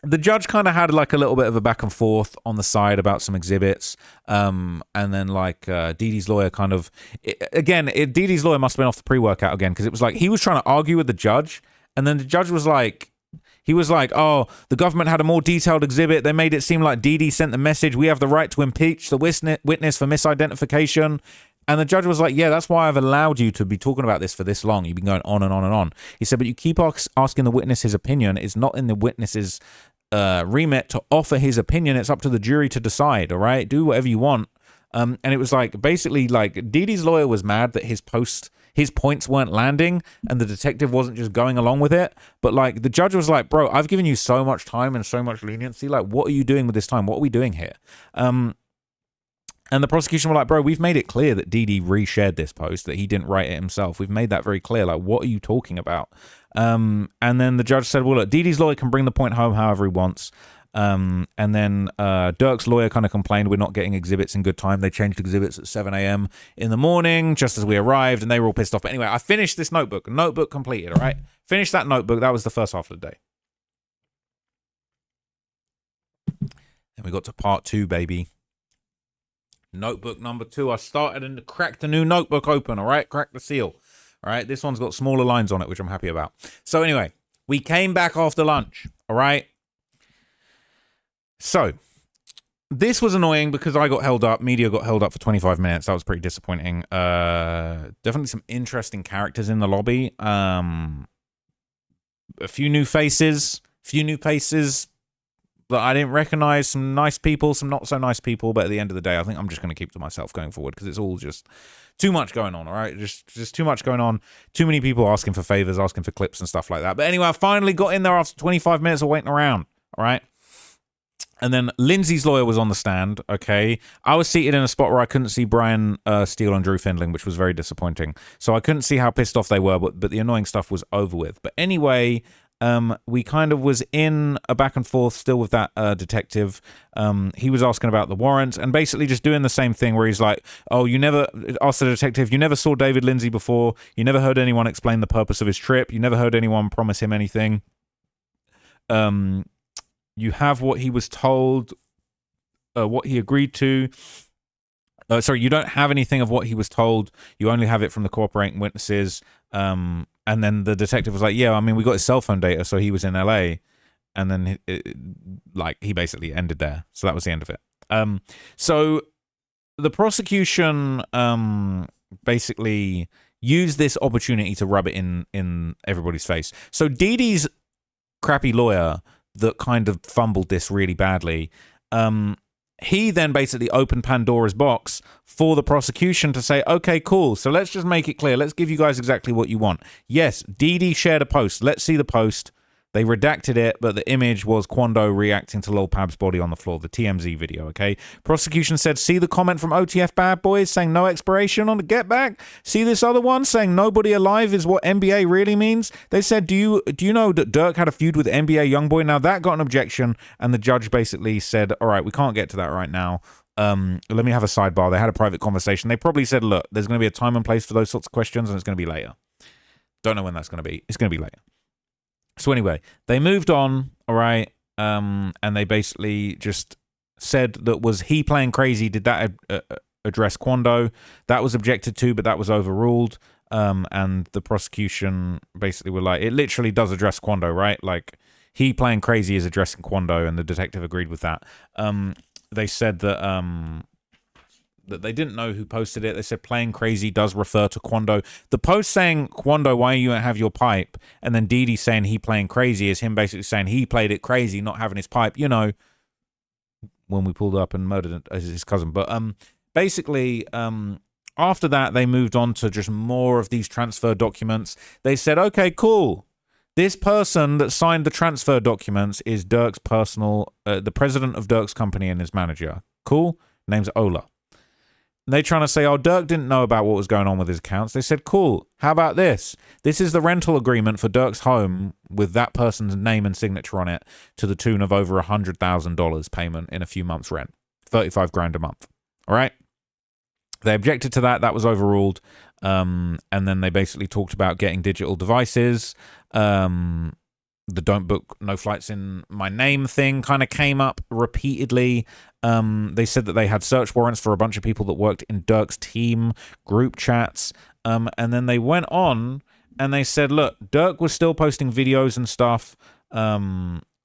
the judge kind of had like a little bit of a back and forth on the side about some exhibits. And then like Didi's lawyer kind of... Didi's lawyer must have been off the pre-workout again, because it was like he was trying to argue with the judge. And then the judge was like... He was like, oh, the government had a more detailed exhibit. They made it seem like Didi sent the message. We have the right to impeach the witness for misidentification. And the judge was like, yeah, that's why I've allowed you to be talking about this for this long. You've been going on and on and on. He said, but you keep asking the witness his opinion. It's not in the witness's remit to offer his opinion. It's up to the jury to decide, all right? Do whatever you want. And it was like, basically, like, Dee Dee's lawyer was mad that his points weren't landing and the detective wasn't just going along with it. But, like, the judge was like, bro, I've given you so much time and so much leniency. Like, what are you doing with this time? What are we doing here? And the prosecution were like, bro, we've made it clear that Dee Dee reshared this post, that he didn't write it himself. We've made that very clear. Like, what are you talking about? And then the judge said, well, look, Dee Dee's lawyer can bring the point home however he wants. And then Durk's lawyer kind of complained we're not getting exhibits in good time. They changed exhibits at 7 a.m. in the morning, just as we arrived, and they were all pissed off. But anyway, I finished this notebook. Notebook completed, all right? Finished that notebook. That was the first half of the day. Then we got to part 2, baby. Notebook number 2. I started and cracked the new notebook open, all right? Cracked the seal. All right, this one's got smaller lines on it, which I'm happy about. So anyway, we came back after lunch, all right? So this was annoying because I got held up. Media got held up for 25 minutes. That was pretty disappointing. Definitely some interesting characters in the lobby. A few new faces that I didn't recognize, some nice people, some not so nice people, but at the end of the day, I think I'm just going to keep to myself going forward because it's all just too much going on, all right? Just too much going on. Too many people asking for favors, asking for clips and stuff like that. But anyway, I finally got in there after 25 minutes of waiting around, all right? And then Lindsay's lawyer was on the stand, okay? I was seated in a spot where I couldn't see Brian Steele and Drew Findling, which was very disappointing. So I couldn't see how pissed off they were, but the annoying stuff was over with. But anyway, we kind of was in a back and forth still with that detective. He was asking about the warrants and basically just doing the same thing where he's like, oh, you never, asked the detective, you never saw David Lindsay before. You never heard anyone explain the purpose of his trip. You never heard anyone promise him anything. You have what he was told, what he agreed to. Sorry, you don't have anything of what he was told. You only have it from the cooperating witnesses. And then the detective was like, yeah, I mean, we got his cell phone data, so he was in LA. And then, he basically ended there. So that was the end of it. So the prosecution basically used this opportunity to rub it in everybody's face. So Dee Dee's crappy lawyer that kind of fumbled this really badly, he then basically opened Pandora's box for the prosecution to say, okay, cool, so let's just make it clear. Let's give you guys exactly what you want. Yes, Dee Dee shared a post. Let's see the post. They redacted it, but the image was Quando reacting to Lil Pab's body on the floor, the TMZ video, okay? Prosecution said, see the comment from OTF Bad Boys saying no expiration on the get back? See this other one saying nobody alive is what NBA really means? They said, do you know that Durk had a feud with NBA Youngboy? Now that got an objection, and the judge basically said, all right, we can't get to that right now. Let me have a sidebar. They had a private conversation. They probably said, look, there's going to be a time and place for those sorts of questions, and it's going to be later. Don't know when that's going to be. It's going to be later. So anyway, they moved on, all right, and they basically just said that was he playing crazy, did that address Quando? That was objected to, but that was overruled, and the prosecution basically were like, it literally does address Quando, right? Like, he playing crazy is addressing Quando, and the detective agreed with that. They said that they didn't know who posted it. They said playing crazy does refer to Quando. The post saying, Quando, why you don't have your pipe? And then Dee Dee saying he playing crazy is him basically saying he played it crazy, not having his pipe, you know, when we pulled up and murdered his cousin. But basically, after that, they moved on to just more of these transfer documents. They said, okay, cool. This person that signed the transfer documents is Durk's personal, the president of Durk's company and his manager. Cool. Name's Ola. They're trying to say, oh, Durk didn't know about what was going on with his accounts. They said, cool, how about this? This is the rental agreement for Durk's home with that person's name and signature on it to the tune of over $100,000 payment in a few months' rent. 35 grand a month. All right? They objected to that. That was overruled. And then they basically talked about getting digital devices. The don't book no flights in my name thing kind of came up repeatedly. They said that they had search warrants for a bunch of people that worked in Durk's team group chats. And then they went on and they said, look, Durk was still posting videos and stuff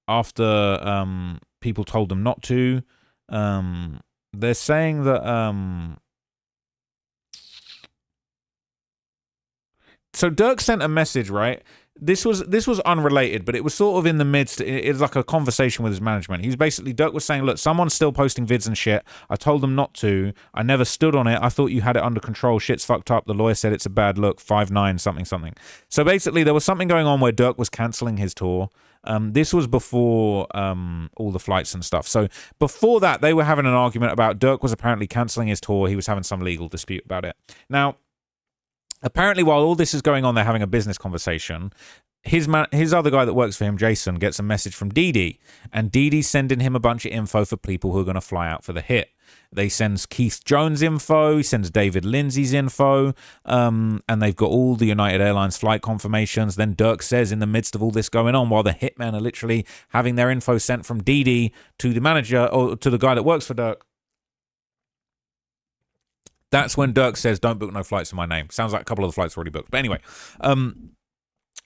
after people told them not to. They're saying that So Durk sent a message, right? This was unrelated, but it was sort of in the midst. It's like a conversation with his management. Dirk was saying, look, someone's still posting vids and shit. I told them not to. I never stood on it. I thought you had it under control. Shit's fucked up. The lawyer said it's a bad look. 5'9", something. So basically, there was something going on where Durk was canceling his tour. This was before all the flights and stuff. So before that, they were having an argument about Durk was apparently canceling his tour. He was having some legal dispute about it. Now, apparently, while all this is going on, they're having a business conversation. His other guy that works for him, Jason, gets a message from Dee, and Dee's sending him a bunch of info for people who are going to fly out for the hit. They sends Keith Jones info, he sends David Lindsay's info, and they've got all the United Airlines flight confirmations. Then Durk says, in the midst of all this going on, while the hitmen are literally having their info sent from Dee to the manager or to the guy that works for Durk, that's when Durk says, don't book no flights in my name. Sounds like a couple of the flights are already booked. But anyway,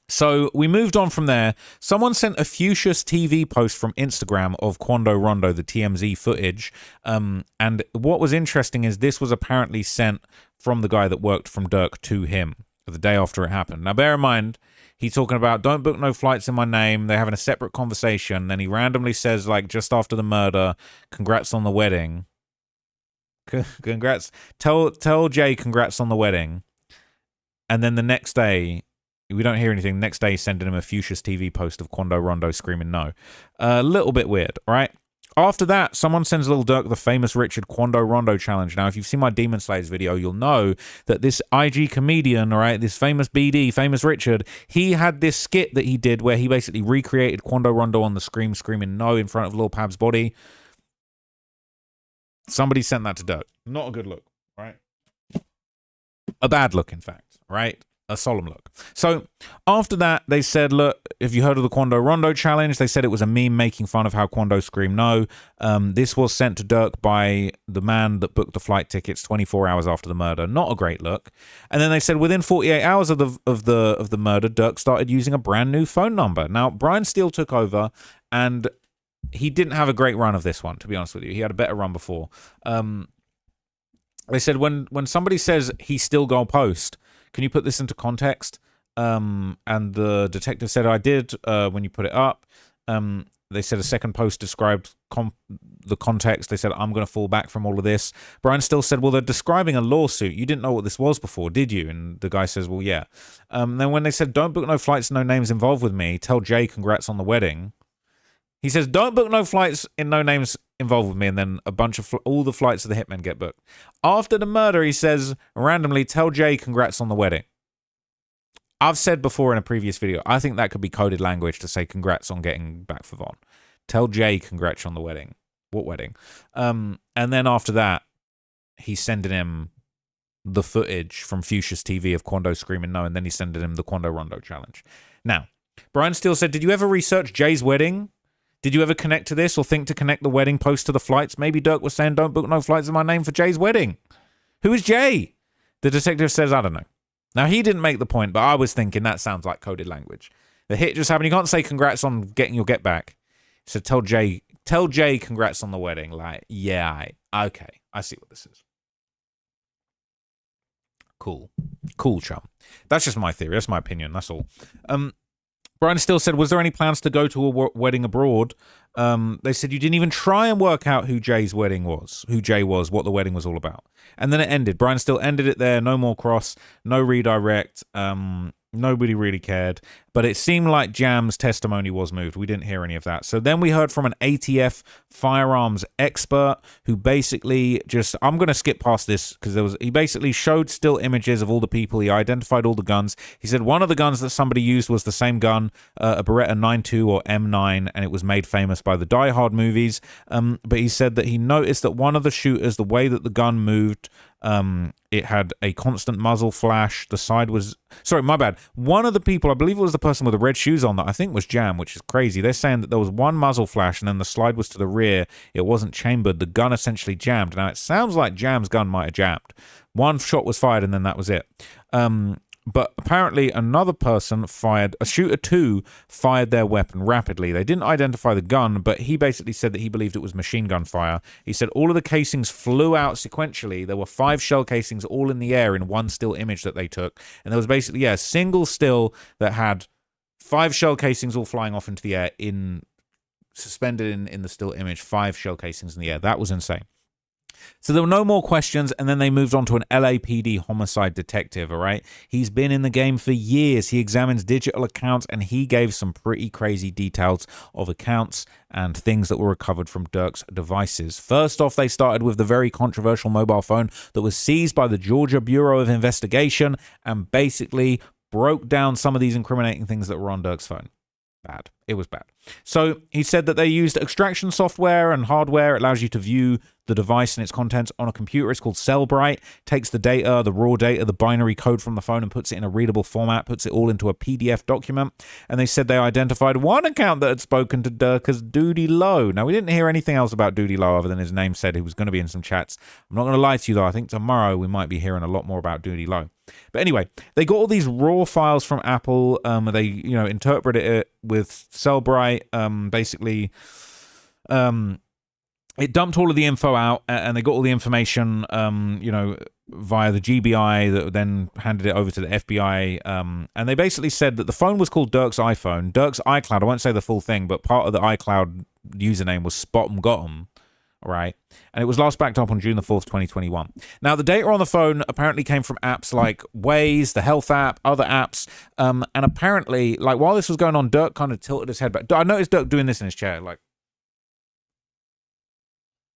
so we moved on from there. Someone sent a Fuchsia's TV post from Instagram of Quando Rondo, the TMZ footage. And what was interesting is this was apparently sent from the guy that worked from Durk to him the day after it happened. Now, bear in mind, he's talking about don't book no flights in my name. They're having a separate conversation. Then he randomly says, like, just after the murder, congrats on the wedding. Congrats. Tell Jay congrats on the wedding. And then the next day, we don't hear anything. Next day, sending him a Fuchsia's TV post of Quando Rondo screaming no. A little bit weird, right? After that, someone sends Lil Durk the famous Richard Quando Rondo challenge. Now, if you've seen my Demon Slayers video, you'll know that this IG comedian, right, this famous BD, famous Richard, he had this skit that he did where he basically recreated Quando Rondo on the screaming no in front of Lil Pab's body. Somebody sent that to Durk. Not a good look, right? A bad look, in fact, right? A solemn look. So after that, they said, look, have you heard of the Quando Rondo challenge? They said it was a meme making fun of how Quando screamed no. This was sent to Durk by the man that booked the flight tickets 24 hours after the murder. Not a great look. And then they said within 48 hours of the murder, Durk started using a brand new phone number. Now, Brian Steele took over, and he didn't have a great run of this one, to be honest with you. He had a better run before. They said when somebody says he still go post, can you put this into context? And the detective said, I did when you put it up. They said a second post described the context. They said, I'm going to fall back from all of this. Brian still said, well, they're describing a lawsuit. You didn't know what this was before, did you? And the guy says, well, yeah. Then when they said, don't book no flights, no names involved with me, tell Jay congrats on the wedding. He says, don't book no flights in no names involved with me, and then a bunch of all the flights of the hitmen get booked. After the murder, he says, randomly, tell Jay congrats on the wedding. I've said before in a previous video, I think that could be coded language to say congrats on getting back for Von. Tell Jay congrats on the wedding. What wedding? And then after that, he's sending him the footage from Fuchsia's TV of Quando screaming no, and then he's sending him the Quando Rondo challenge. Now, Brian Steele said, did you ever research Jay's wedding? Did you ever connect to this or think to connect the wedding post to the flights? Maybe Durk was saying, don't book no flights in my name for Jay's wedding. Who is Jay? The detective says, I don't know. Now, he didn't make the point, but I was thinking that sounds like coded language. The hit just happened. You can't say congrats on getting your get back. So tell Jay congrats on the wedding. Like, yeah, okay, I see what this is. Cool, chum. That's just my theory. That's my opinion. That's all. Brian still said, was there any plans to go to a wedding abroad? They said you didn't even try and work out who Jay was, what the wedding was all about. And then it ended. Brian still ended it there. No more cross, no redirect. Nobody really cared. But it seemed like Jam's testimony was moved. We didn't hear any of that. So then we heard from an ATF firearms expert who basically just, I'm going to skip past this because he basically showed still images of all the people. He identified all the guns. He said one of the guns that somebody used was the same gun, a Beretta 9.2 or M9, and it was made famous by the Die Hard movies. But he said that he noticed that one of the shooters, the way that the gun moved, it had a constant muzzle flash. The side was... Sorry, my bad. One of the people, I believe it was the person with the red shoes on that I think was Jam, which is crazy. They're saying that there was one muzzle flash and then the slide was to the rear. It wasn't chambered. The gun essentially jammed. Now, it sounds like Jam's gun might have jammed. One shot was fired and then that was it. But apparently another person fired, a shooter two fired their weapon rapidly. They didn't identify the gun, but he basically said that he believed it was machine gun fire. He said all of the casings flew out sequentially. There were 5 shell casings all in the air in one still image that they took. And there was basically, a single still that had 5 shell casings all flying off into the air suspended in the still image, 5 shell casings in the air. That was insane. So there were no more questions, and then they moved on to an LAPD homicide detective, all right? He's been in the game for years. He examines digital accounts, and he gave some pretty crazy details of accounts and things that were recovered from Durk's devices. First off, they started with the very controversial mobile phone that was seized by the Georgia Bureau of Investigation and basically broke down some of these incriminating things that were on Durk's phone. Bad. It was bad. So he said that they used extraction software and hardware. It allows you to view the device and its contents on a computer. It's called Cellbrite. Takes the data, the raw data, the binary code from the phone and puts it in a readable format, puts it all into a PDF document. And they said they identified one account that had spoken to Durk as Duty Low. Now, we didn't hear anything else about Duty Low other than his name said he was going to be in some chats. I'm not going to lie to you, though. I think tomorrow we might be hearing a lot more about Duty Low. But anyway, they got all these raw files from Apple. They, interpreted it with Cellbrite. Basically, it dumped all of the info out, and they got all the information, via the GBI that then handed it over to the FBI. And they basically said that the phone was called Durk's iPhone. Durk's iCloud, I won't say the full thing, but part of the iCloud username was Spot'em Got'em. Right, and it was last backed up on June the 4th, 2021. Now, the data on the phone apparently came from apps like Waze, the health app, other apps, and apparently, while this was going on, Durk kind of tilted his head back. I noticed Durk doing this in his chair,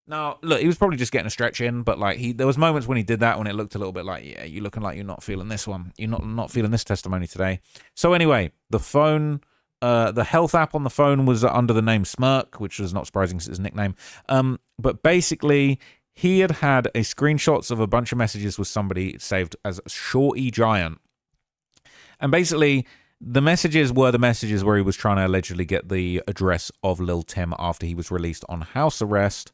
Now, look, he was probably just getting a stretch in, but there was moments when he did that when it looked a little bit like, yeah, you're looking like you're not feeling this one. You're not feeling this testimony today. So anyway, the phone... the health app on the phone was under the name Smirk, which was not surprising because it's his nickname. But basically, he had a screenshots of a bunch of messages with somebody saved as Shorty Giant. And basically, the messages were the messages where he was trying to allegedly get the address of Lil Tim after he was released on house arrest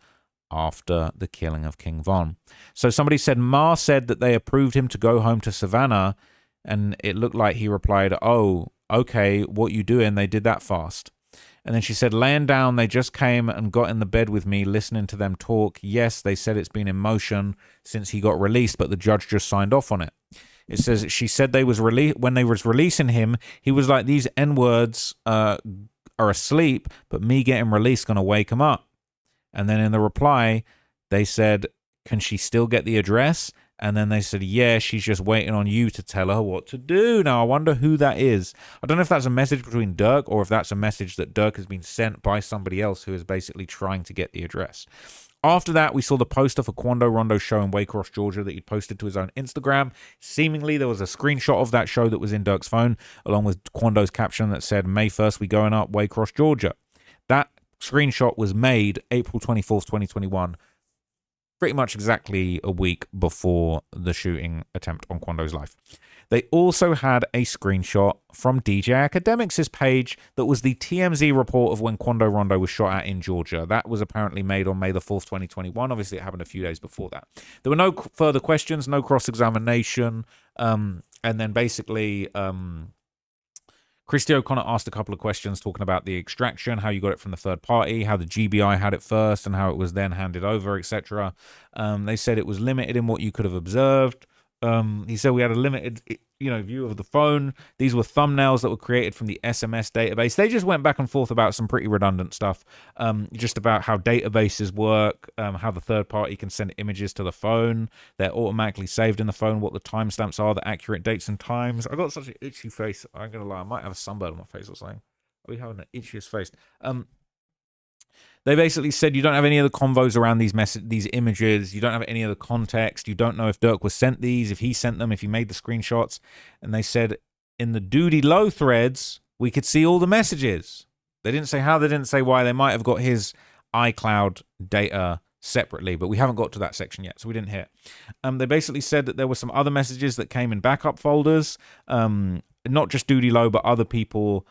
after the killing of King Von. So somebody said, Ma said that they approved him to go home to Savannah, and it looked like he replied, oh, okay, what you doing? They did that fast. And then she said, laying down, they just came and got in the bed with me, listening to them talk. Yes, they said it's been in motion since he got released, but the judge just signed off on it. It says, she said they was when they was releasing him, he was like, these N-words are asleep, but me getting released gonna wake him up. And then in the reply, they said, can she still get the address? And then they said, yeah, she's just waiting on you to tell her what to do. Now, I wonder who that is. I don't know if that's a message between Durk or if that's a message that Durk has been sent by somebody else who is basically trying to get the address. After that, we saw the poster for Quando Rondo show in Waycross, Georgia that he'd posted to his own Instagram. Seemingly, there was a screenshot of that show that was in Durk's phone, along with Quando's caption that said, May 1st, we going up Waycross, Georgia. That screenshot was made April 24th, 2021, pretty much exactly a week before the shooting attempt on Quando's life. They also had a screenshot from DJ Academics' page that was the TMZ report of when Quando Rondo was shot at in Georgia. That was apparently made on May the 4th, 2021. Obviously, it happened a few days before that. There were no further questions, no cross-examination, and then basically... Christy O'Connor asked a couple of questions talking about the extraction, how you got it from the third party, how the GBI had it first, and how it was then handed over, etc. They said it was limited in what you could have observed. He said we had a limited, view of the phone. These were thumbnails that were created from the SMS database. They just went back and forth about some pretty redundant stuff, just about how databases work, how the third party can send images to the phone. They're automatically saved in the phone, what the timestamps are, the accurate dates and times. I got such an itchy face. I'm going to lie. I might have a sunburn on my face or something. Are we having an itchiest face? They basically said you don't have any of the convos around these images. You don't have any of the context. You don't know if Durk was sent these, if he sent them, if he made the screenshots. And they said in the Duty Low threads, we could see all the messages. They didn't say how, they didn't say why. They might have got his iCloud data separately, but we haven't got to that section yet, so we didn't hear it. They basically said that there were some other messages that came in backup folders, not just Duty Low, but other people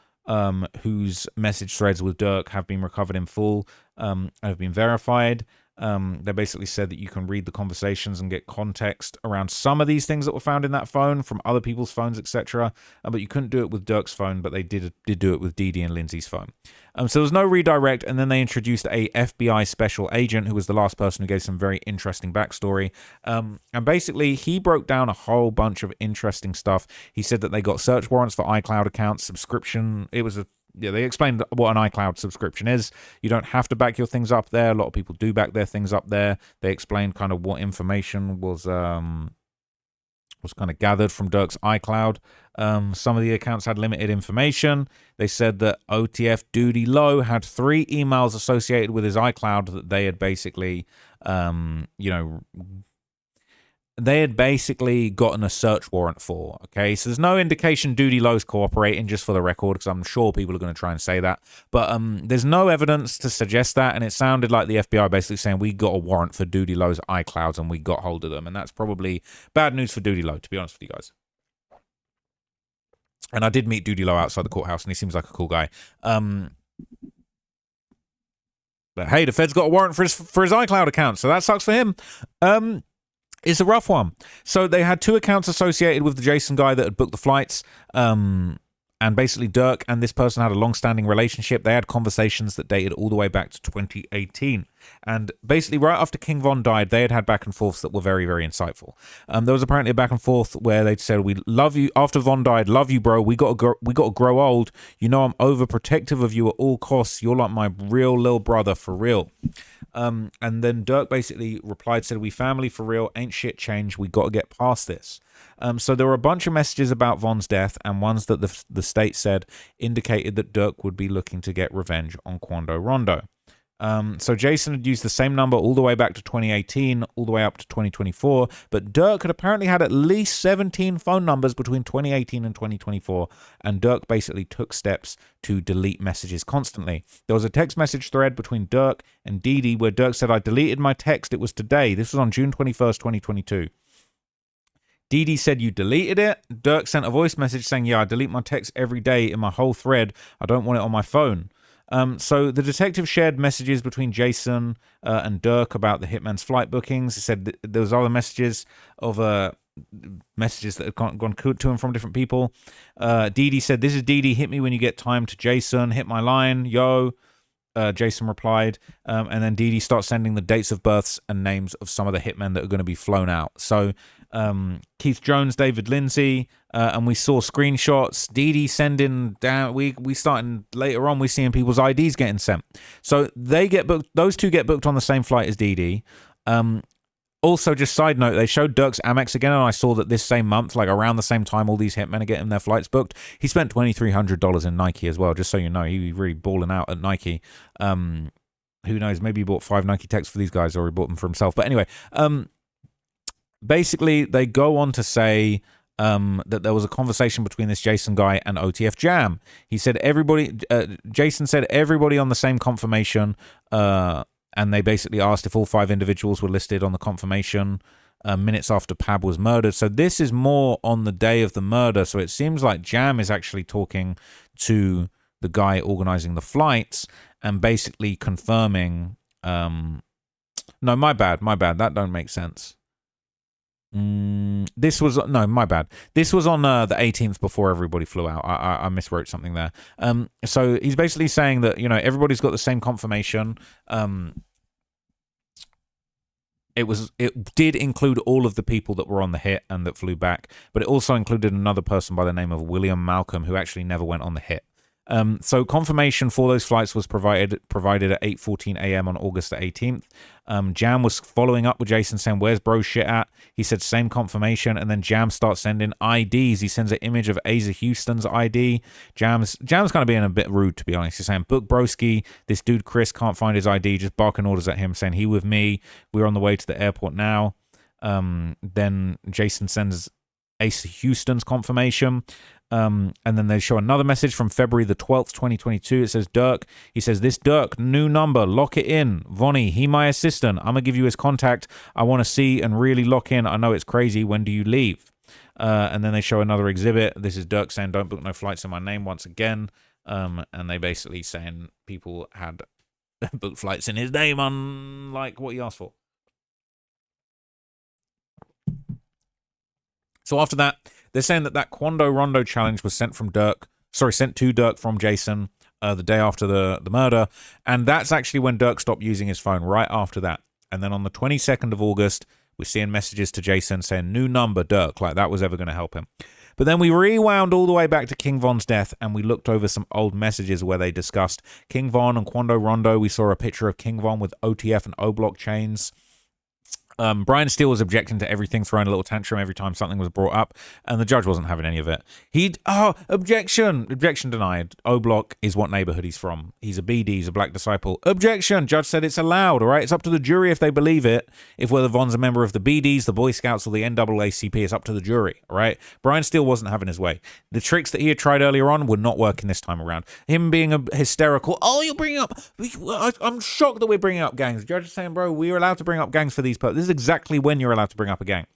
whose message threads with Durk have been recovered in full and have been verified. They basically said that you can read the conversations and get context around some of these things that were found in that phone from other people's phones, etc. But you couldn't do it with Durk's phone, but they did do it with Dee Dee and Lindsay's phone. So there was no redirect, and then they introduced a FBI special agent who was the last person who gave some very interesting backstory. And basically, he broke down a whole bunch of interesting stuff. He said that they got search warrants for iCloud accounts, subscription. They explained what an iCloud subscription is. You don't have to back your things up there. A lot of people do back their things up there. They explained kind of what information was kind of gathered from Durk's iCloud. Some of the accounts had limited information. They said that OTF Duty Low had 3 emails associated with his iCloud that they had basically, they had basically gotten a search warrant for. Okay, so there's no indication Duty Low's cooperating, just for the record, because I'm sure people are going to try and say that. But there's no evidence to suggest that, and it sounded like the FBI basically saying we got a warrant for Duty Low's iClouds and we got hold of them, and that's probably bad news for Duty Low, to be honest with you guys. And I did meet Duty Low outside the courthouse, and he seems like a cool guy. But hey, the Fed's got a warrant for his iCloud account, so that sucks for him. It's a rough one. So they had 2 accounts associated with the Jason guy that had booked the flights. And basically Durk and this person had a long-standing relationship. They had conversations that dated all the way back to 2018. And basically right after King Von died, they had back and forths that were very, very insightful. There was apparently a back and forth where they said, we love you. After Von died, love you, bro. We got to grow old. You know, I'm overprotective of you at all costs. You're like my real little brother, for real. And then Durk basically replied, said, we family for real, ain't shit changed. We got to get past this. So there were a bunch of messages about Von's death, and ones that the state said indicated that Durk would be looking to get revenge on Quando Rondo. So Jason had used the same number all the way back to 2018, all the way up to 2024, but Durk had apparently had at least 17 phone numbers between 2018 and 2024, and Durk basically took steps to delete messages constantly. There was a text message thread between Durk and Dee Dee where Durk said, I deleted my text, it was today. This was on June 21st, 2022. Dee Dee said, you deleted it? Durk sent a voice message saying, yeah, I delete my text every day in my whole thread. I don't want it on my phone. So the detective shared messages between Jason and Durk about the hitman's flight bookings. He said there was other messages of messages that had gone to and from different people. Dee Dee said, this is Dee Dee, hit me when you get time, to Jason. Hit my line, yo. Jason replied, and then Dee Dee starts sending the dates of births and names of some of the hitmen that are going to be flown out. So Keith Jones, David Lindsay, and we saw screenshots. Dee Dee sending down. We starting later on. We're seeing people's IDs getting sent. So they get booked. Those 2 get booked on the same flight as Dee Dee. Also, just side note, they showed Durk's Amex again, and I saw that this same month, like around the same time all these hitmen are getting their flights booked, he spent $2,300 in Nike as well, just so you know. He was really balling out at Nike. Who knows, maybe he bought 5 Nike Techs for these guys, or he bought them for himself. But anyway, basically, they go on to say that there was a conversation between this Jason guy and OTF Jam. He said Jason said everybody on the same confirmation, and they basically asked if all 5 individuals were listed on the confirmation minutes after Pab was murdered. So this is more on the day of the murder. So it seems like Jam is actually talking to the guy organizing the flights and basically confirming... no, my bad. That don't make sense. This was... No, my bad. This was on the 18th before everybody flew out. I miswrote something there. So he's basically saying that, everybody's got the same confirmation. It did include all of the people that were on the hit and that flew back, but it also included another person by the name of William Malcolm, who actually never went on the hit. So confirmation for those flights was provided at 8:14 a.m. on August the 18th. Jam was following up with Jason saying, where's bro shit at? He said same confirmation, and then Jam starts sending IDs. He sends an image of Asa Houston's ID. Jam's kind of being a bit rude, to be honest. He's saying, book broski, this dude Chris can't find his ID, just barking orders at him saying, he with me, we're on the way to the airport now. Then Jason sends Asa Houston's confirmation. And then they show another message from February the 12th, 2022. It says, Durk. He says, this Durk, new number, lock it in. Vonnie, he my assistant. I'm going to give you his contact. I want to see and really lock in. I know it's crazy. When do you leave? And then they show another exhibit. This is Durk saying, don't book no flights in my name once again. And they basically saying people had booked flights in his name, unlike what he asked for. So after that, they're saying that Quando Rondo challenge was sent to Durk from Jason the day after the murder, and that's actually when Durk stopped using his phone, right after that. And then on the 22nd of August, we're seeing messages to Jason saying, new number, Durk, like that was ever going to help him. But then we rewound all the way back to King Von's death, and we looked over some old messages where they discussed King Von and Quando Rondo. We saw a picture of King Von with OTF and O-Block chains. Brian Steele was objecting to everything, throwing a little tantrum every time something was brought up, and the judge wasn't having any of it. Objection denied. O-Block is what neighborhood he's from. He's a BD, he's a black disciple. Objection, judge said it's allowed, all right? It's up to the jury if they believe it. If whether Von's a member of the BDs, the Boy Scouts, or the NAACP, it's up to the jury, all right? Brian Steele wasn't having his way. The tricks that he had tried earlier on were not working this time around. Him being a hysterical, you're bringing up, I'm shocked that we're bringing up gangs. The judge is saying, bro, we're allowed to bring up gangs for these purposes. This is exactly when you're allowed to bring up a gang.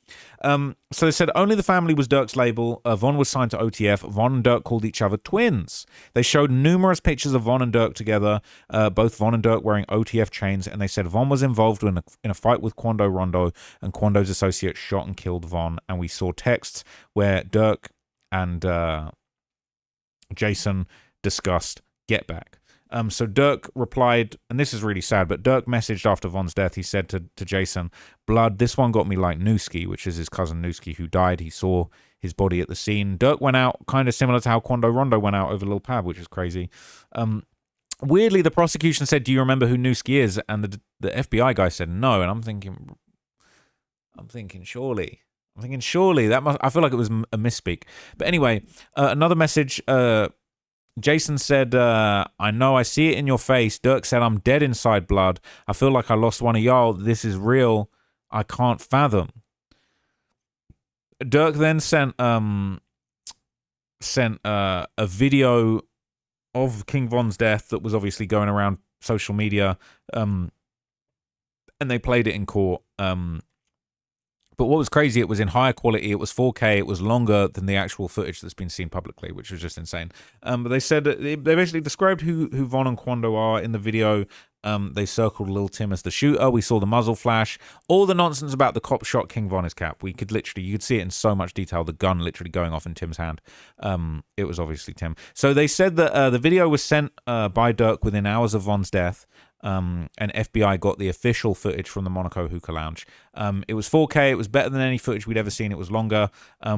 So they said only the family was Durk's label. Von was signed to OTF. Von and Durk called each other twins. They showed numerous pictures of Von and Durk together, both Von and Durk wearing OTF chains, and they said Von was involved in a fight with Quando Rondo, and Quando's associate shot and killed Von. And we saw texts where Durk and Jason discussed Get Back. So Durk replied, and this is really sad, but Durk messaged after Von's death. He said to Jason, blood, this one got me like Newski, which is his cousin Newski, who died. He saw his body at the scene. Durk went out kind of similar to how Quando Rondo went out over Lil Pab, which is crazy. Weirdly, the prosecution said, do you remember who Newski is? And the FBI guy said no. And I'm thinking, surely. I feel like it was a misspeak. But anyway, another message, Jason said, I know, I see it in your face. Durk said, I'm dead inside, blood. I feel like I lost one of y'all. This is real. I can't fathom. Durk then sent a video of King Von's death that was obviously going around social media, and they played it in court. But what was crazy, it was in higher quality, it was 4K, it was longer than the actual footage that's been seen publicly, which was just insane. But they said that they basically described who Von and Quando are in the video. They circled Lil Tim as the shooter. We saw the muzzle flash. All the nonsense about the cop shot King Von his cap. You could see it in so much detail, the gun literally going off in Tim's hand. It was obviously Tim. So they said that the video was sent by Durk within hours of Von's death. And FBI got the official footage from the Monaco Hookah Lounge. It was 4K. It was better than any footage we'd ever seen. It was longer.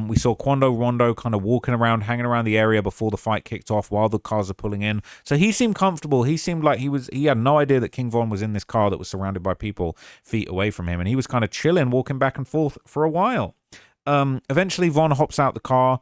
We saw Quando Rondo kind of walking around, hanging around the area before the fight kicked off while the cars are pulling in. So he seemed comfortable. He seemed like he had no idea that King Von was in this car that was surrounded by people feet away from him. And he was kind of chilling, walking back and forth for a while. Eventually Von hops out the car.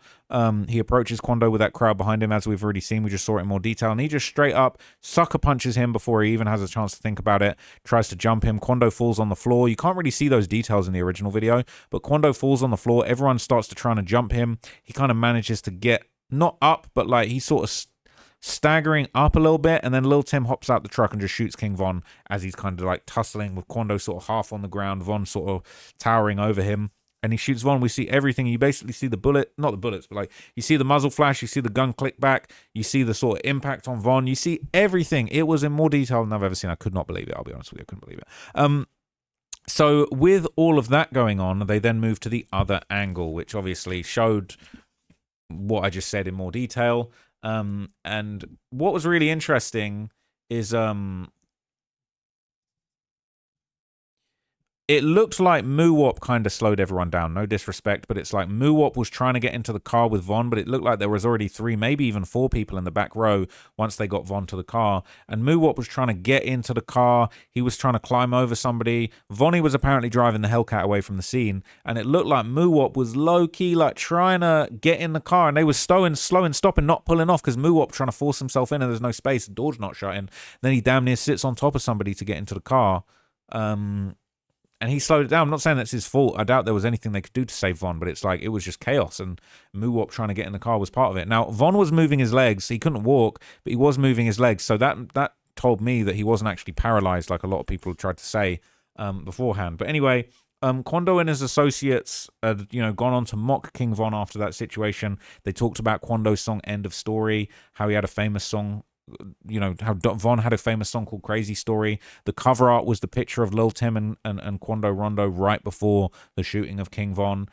He approaches Quando with that crowd behind him, as we've already seen. We just saw it in more detail, and he just straight up sucker punches him before he even has a chance to think about it. Tries to jump him. Quando falls on the floor. You can't really see those details in the original video, but Quando falls on the floor. Everyone starts to try and jump him. He kind of manages to get not up, but like he's sort of staggering up a little bit, and then Lil Tim hops out the truck and just shoots King Von as he's kind of like tussling with Quando sort of half on the ground, Von sort of towering over him. And he shoots Von. We see everything. You basically see the bullet, not the bullets, but like you see the muzzle flash, you see the gun click back, you see the sort of impact on Von, you see everything. It was in more detail than I've ever seen. I could not believe it. I'll be honest with you, I couldn't believe it. So with all of that going on, they then moved to the other angle, which obviously showed what I just said in more detail. And what was really interesting is it looked like Muwop kind of slowed everyone down. No disrespect, but it's like Muwop was trying to get into the car with Von, but it looked like there was already 3, maybe even 4 people in the back row once they got Von to the car. And Muwop was trying to get into the car. He was trying to climb over somebody. Vonnie was apparently driving the Hellcat away from the scene. And it looked like Muwop was low-key like trying to get in the car. And they were slow and stopping, not pulling off, because Muwop trying to force himself in and there's no space. The door's not shutting. Then he damn near sits on top of somebody to get into the car. And he slowed it down. I'm not saying that's his fault. I doubt there was anything they could do to save Von, but it's like it was just chaos, and Muwop trying to get in the car was part of it. Now, Von was moving his legs. He couldn't walk, but he was moving his legs. So that told me that he wasn't actually paralyzed like a lot of people tried to say beforehand. But anyway, Quando and his associates had, gone on to mock King Von after that situation. They talked about Quando's song End of Story, how he had a famous song you know, how Von had a famous song called Crazy Story. The cover art was the picture of Lil Tim and Quando Rondo right before the shooting of King Von,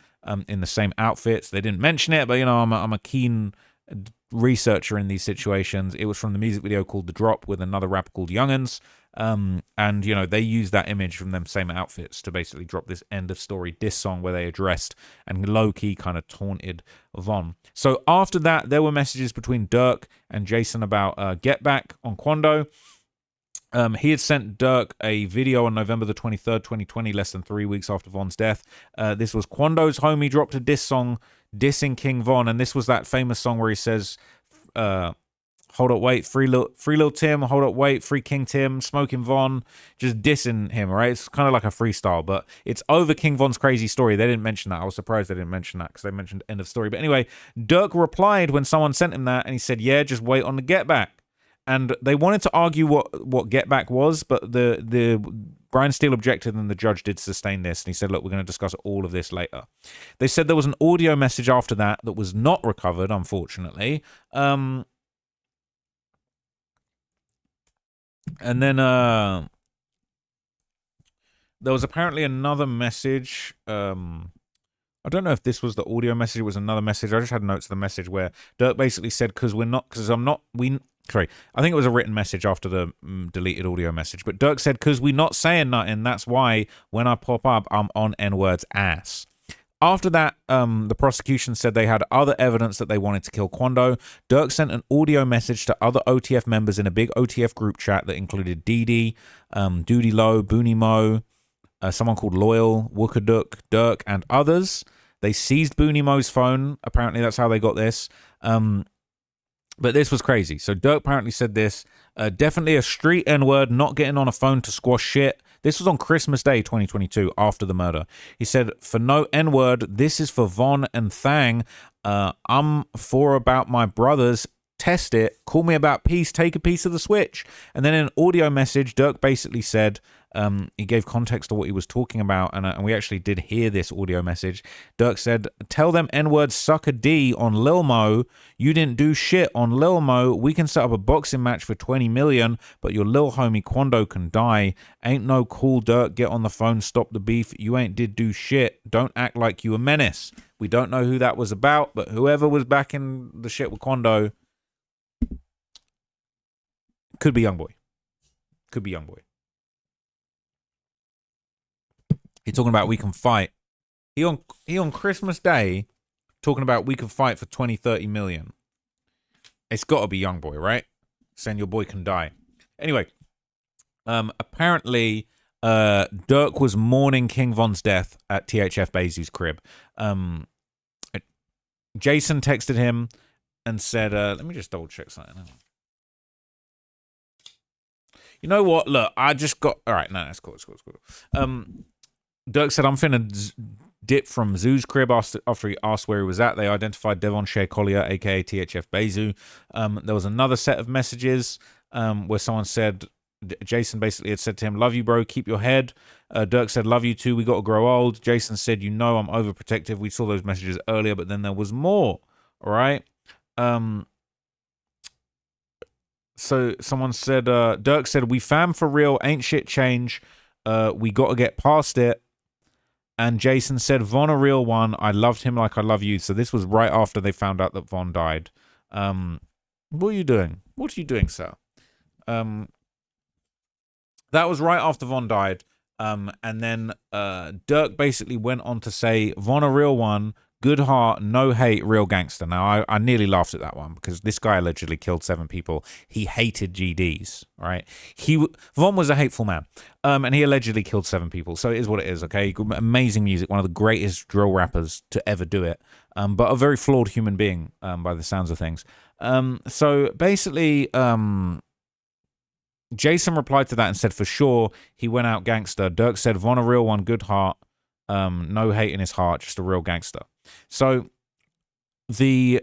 in the same outfits. They didn't mention it, but, you know, I'm a keen researcher in these situations. It was from the music video called The Drop with another rapper called Young'uns. And, you know, they used that image from them same outfits to basically drop this end of story diss song where they addressed and low-key kind of taunted Von. So after that, there were messages between Durk and Jason about Get Back on Quando. He had sent Durk a video on November the 23rd, 2020, less than 3 weeks after Von's death. This was Quando's homie dropped a diss song dissing King Von, and this was that famous song where he says, hold up, wait, free Lil Tim, hold up, wait, free King Tim, smoking Von, just dissing him, right? It's kind of like a freestyle, but it's over King Von's Crazy Story. They didn't mention that. I was surprised they didn't mention that because they mentioned end of story. But anyway, Durk replied when someone sent him that, and he said, yeah, just wait on the Get Back. And they wanted to argue what Get Back was, but the Brian Steele objected, and the judge did sustain this. And he said, look, we're going to discuss all of this later. They said there was an audio message after that was not recovered, unfortunately. And then there was apparently another message. I don't know if this was the audio message. It was another message. I just had notes of the message where Durk basically said, I think it was a written message after the deleted audio message. But Durk said, because we not saying nothing, that's why when I pop up, I'm on N-word's ass. After that, the prosecution said they had other evidence that they wanted to kill Quando. Durk sent an audio message to other OTF members in a big OTF group chat that included Didi, Doody Low, Booney Mo, someone called Loyal, Wookaduk, Durk, and others. They seized Booney Mo's phone. Apparently, that's how they got this. But this was crazy. So Durk apparently said this. Definitely a street N-word, not getting on a phone to squash shit. This was on Christmas Day 2022, after the murder. He said, for no N-word, this is for Von and Thang. I'm for about my brothers. Test it. Call me about peace. Take a piece of the switch. And then in an audio message, Durk basically said, he gave context to what he was talking about, and we actually did hear this audio message. Durk said, tell them N-words suck a D on Lil Mo. You didn't do shit on Lil Mo. We can set up a boxing match for 20 million, but your lil homie Quando can die. Ain't no cool, Durk. Get on the phone. Stop the beef. You ain't did do shit. Don't act like you a menace. We don't know who that was about, but whoever was backing the shit with Quando could be Youngboy. Could be Youngboy. He's talking about we can fight. He on Christmas Day talking about we can fight for 20, 30 million. It's got to be Youngboy, right? Saying your boy can die. Anyway, apparently Durk was mourning King Von's death at THF Bezu's crib. Jason texted him and said, let me just double check something. You know what? Look, I just got... All right, no, it's cool. Durk said, I'm finna dip from Zoo's crib after he asked where he was at. They identified Devon Shea Collier, a.k.a. THF Bezu. There was another set of messages where someone said... Jason basically had said to him, love you, bro, keep your head. Durk said, love you too, we got to grow old. Jason said, you know I'm overprotective. We saw those messages earlier, but then there was more. All right? So someone said, Durk said, we fam for real, ain't shit change. We got to get past it. And Jason said, Von a real one. I loved him like I love you. So this was right after they found out that Von died. What are you doing? What are you doing, sir? That was right after Von died. And then Durk basically went on to say, Von a real one. Good heart, no hate, real gangster. Now, I nearly laughed at that one because this guy allegedly killed 7 people. He hated GDs, right? Von was a hateful man, and he allegedly killed 7 people. So it is what it is, okay? Amazing music, one of the greatest drill rappers to ever do it, but a very flawed human being by the sounds of things. So basically, Jason replied to that and said, for sure, he went out gangster. Durk said, Von a real one, good heart, no hate in his heart, just a real gangster. So the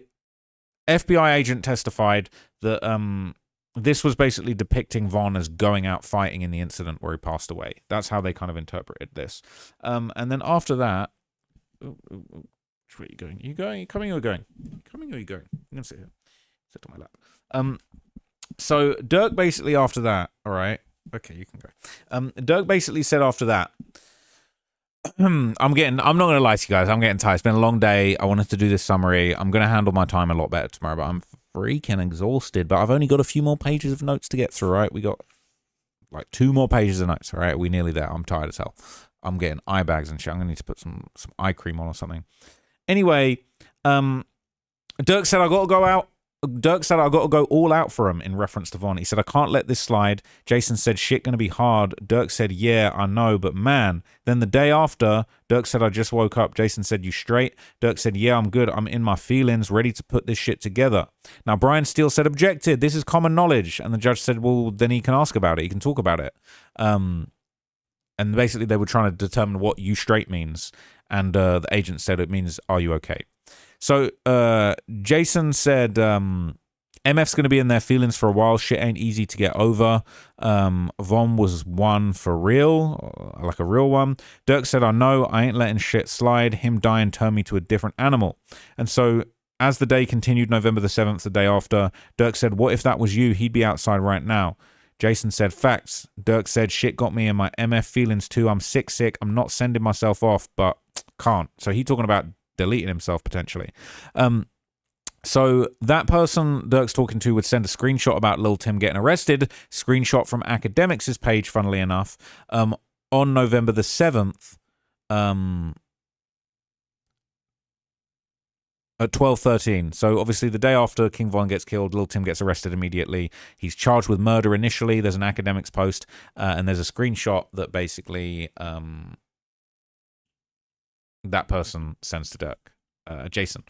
FBI agent testified that this was basically depicting Von as going out fighting in the incident where he passed away. That's how they kind of interpreted this. And then after that, where are you going? You going? You coming or going? You coming or you going? I'm gonna sit here. Sit on my lap. So Durk basically after that, all right. Okay, you can go. Durk basically said after that, I'm not gonna lie to you guys, I'm getting tired. It's been a long day. I wanted to do this summary. I'm gonna handle my time a lot better tomorrow, but I'm freaking exhausted. But I've only got a few more pages of notes to get through, right? We got like 2 more pages of notes, all right? We nearly there. I'm tired as hell. I'm getting eye bags and shit. I'm gonna need to put some eye cream on or something. Anyway, Durk said I got to go all out for him in reference to Von. He said, I can't let this slide. Jason said, shit gonna be hard. Durk said, yeah, I know, but man. Then the day after, Durk said, I just woke up. Jason said, you straight? Durk said, yeah, I'm good. I'm in my feelings, ready to put this shit together. Now, Brian Steele said, objected. This is common knowledge. And the judge said, well, then he can ask about it. He can talk about it. And basically they were trying to determine what you straight means. And the agent said it means, are you okay? So Jason said MF's going to be in their feelings for a while. Shit ain't easy to get over. Von was one for real, like a real one. Durk said, I know, I ain't letting shit slide. Him dying turned me to a different animal. And so as the day continued, November the 7th, the day after, Durk said, what if that was you? He'd be outside right now. Jason said, facts. Durk said, shit got me in my MF feelings too. I'm sick. I'm not sending myself off, but can't. So he talking about deleting himself potentially. So that person Durk's talking to would send a screenshot about Lil Tim getting arrested. Screenshot from Academics' page, funnily enough, on November the 7th at 12:13. So obviously the day after King Von gets killed, Lil Tim gets arrested immediately. He's charged with murder initially. There's an Academics post, and there's a screenshot that basically that person sends to Durk, Jason.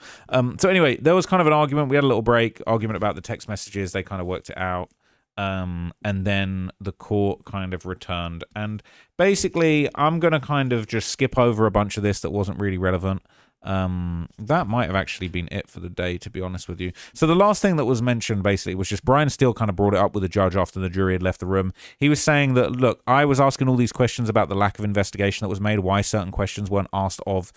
So anyway, there was kind of an argument. We had a little argument about the text messages. They kind of worked it out. And then the court kind of returned. And basically, I'm going to kind of just skip over a bunch of this that wasn't really relevant. That might have actually been it for the day, to be honest with you. So the last thing that was mentioned basically was just Brian Steele kind of brought it up with the judge after the jury had left the room. He was saying that, look, I was asking all these questions about the lack of investigation that was made, why certain questions weren't asked of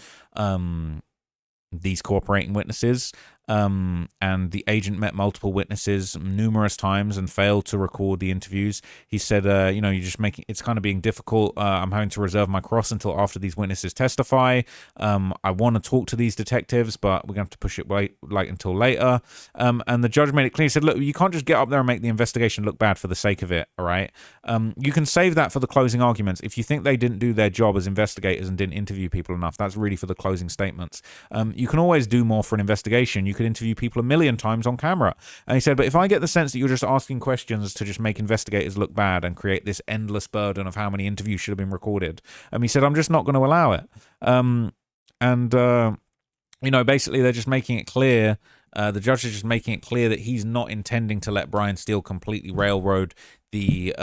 these cooperating witnesses. And the agent met multiple witnesses numerous times and failed to record the interviews. He said, you know, you're just making, it's kind of being difficult. I'm having to reserve my cross until after these witnesses testify. I want to talk to these detectives, but we're going to have to push it until later. And the judge made it clear. He said, look, you can't just get up there and make the investigation look bad for the sake of it. All right. You can save that for the closing arguments. If you think they didn't do their job as investigators and didn't interview people enough, that's really for the closing statements. You can always do more for an investigation. You could interview people a million times on camera. And he said, but if I get the sense that you're just asking questions to just make investigators look bad and create this endless burden of how many interviews should have been recorded, he said, I'm just not going to allow it. You know, basically they're just making it clear, the judge is just making it clear that he's not intending to let Brian Steele completely railroad the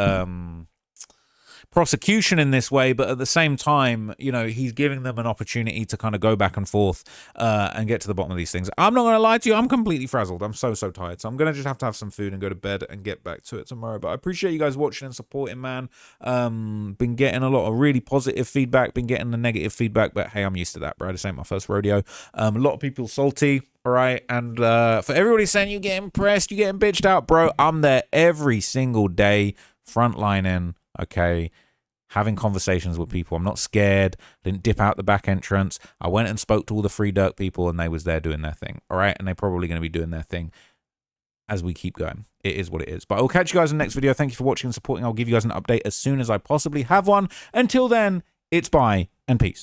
prosecution in this way, but at the same time, you know, he's giving them an opportunity to kind of go back and forth and get to the bottom of these things. I'm not going to lie to you, I'm completely frazzled. I'm so tired. So I'm going to just have to have some food and go to bed and get back to it tomorrow. But I appreciate you guys watching and supporting, man. Been getting a lot of really positive feedback, been getting the negative feedback, but hey, I'm used to that, bro. This ain't my first rodeo. A lot of people salty. All right, and for everybody saying you getting pressed, you getting bitched out, bro, I'm there every single day, frontlining, okay, having conversations with people. I'm not scared. Didn't dip out the back entrance. I went and spoke to all the Free Durk people, and they was there doing their thing. All right, and they're probably going to be doing their thing as we keep going. It is what it is. But I'll catch you guys in the next video. Thank you for watching and supporting. I'll give you guys an update as soon as I possibly have one. Until then, it's bye and peace.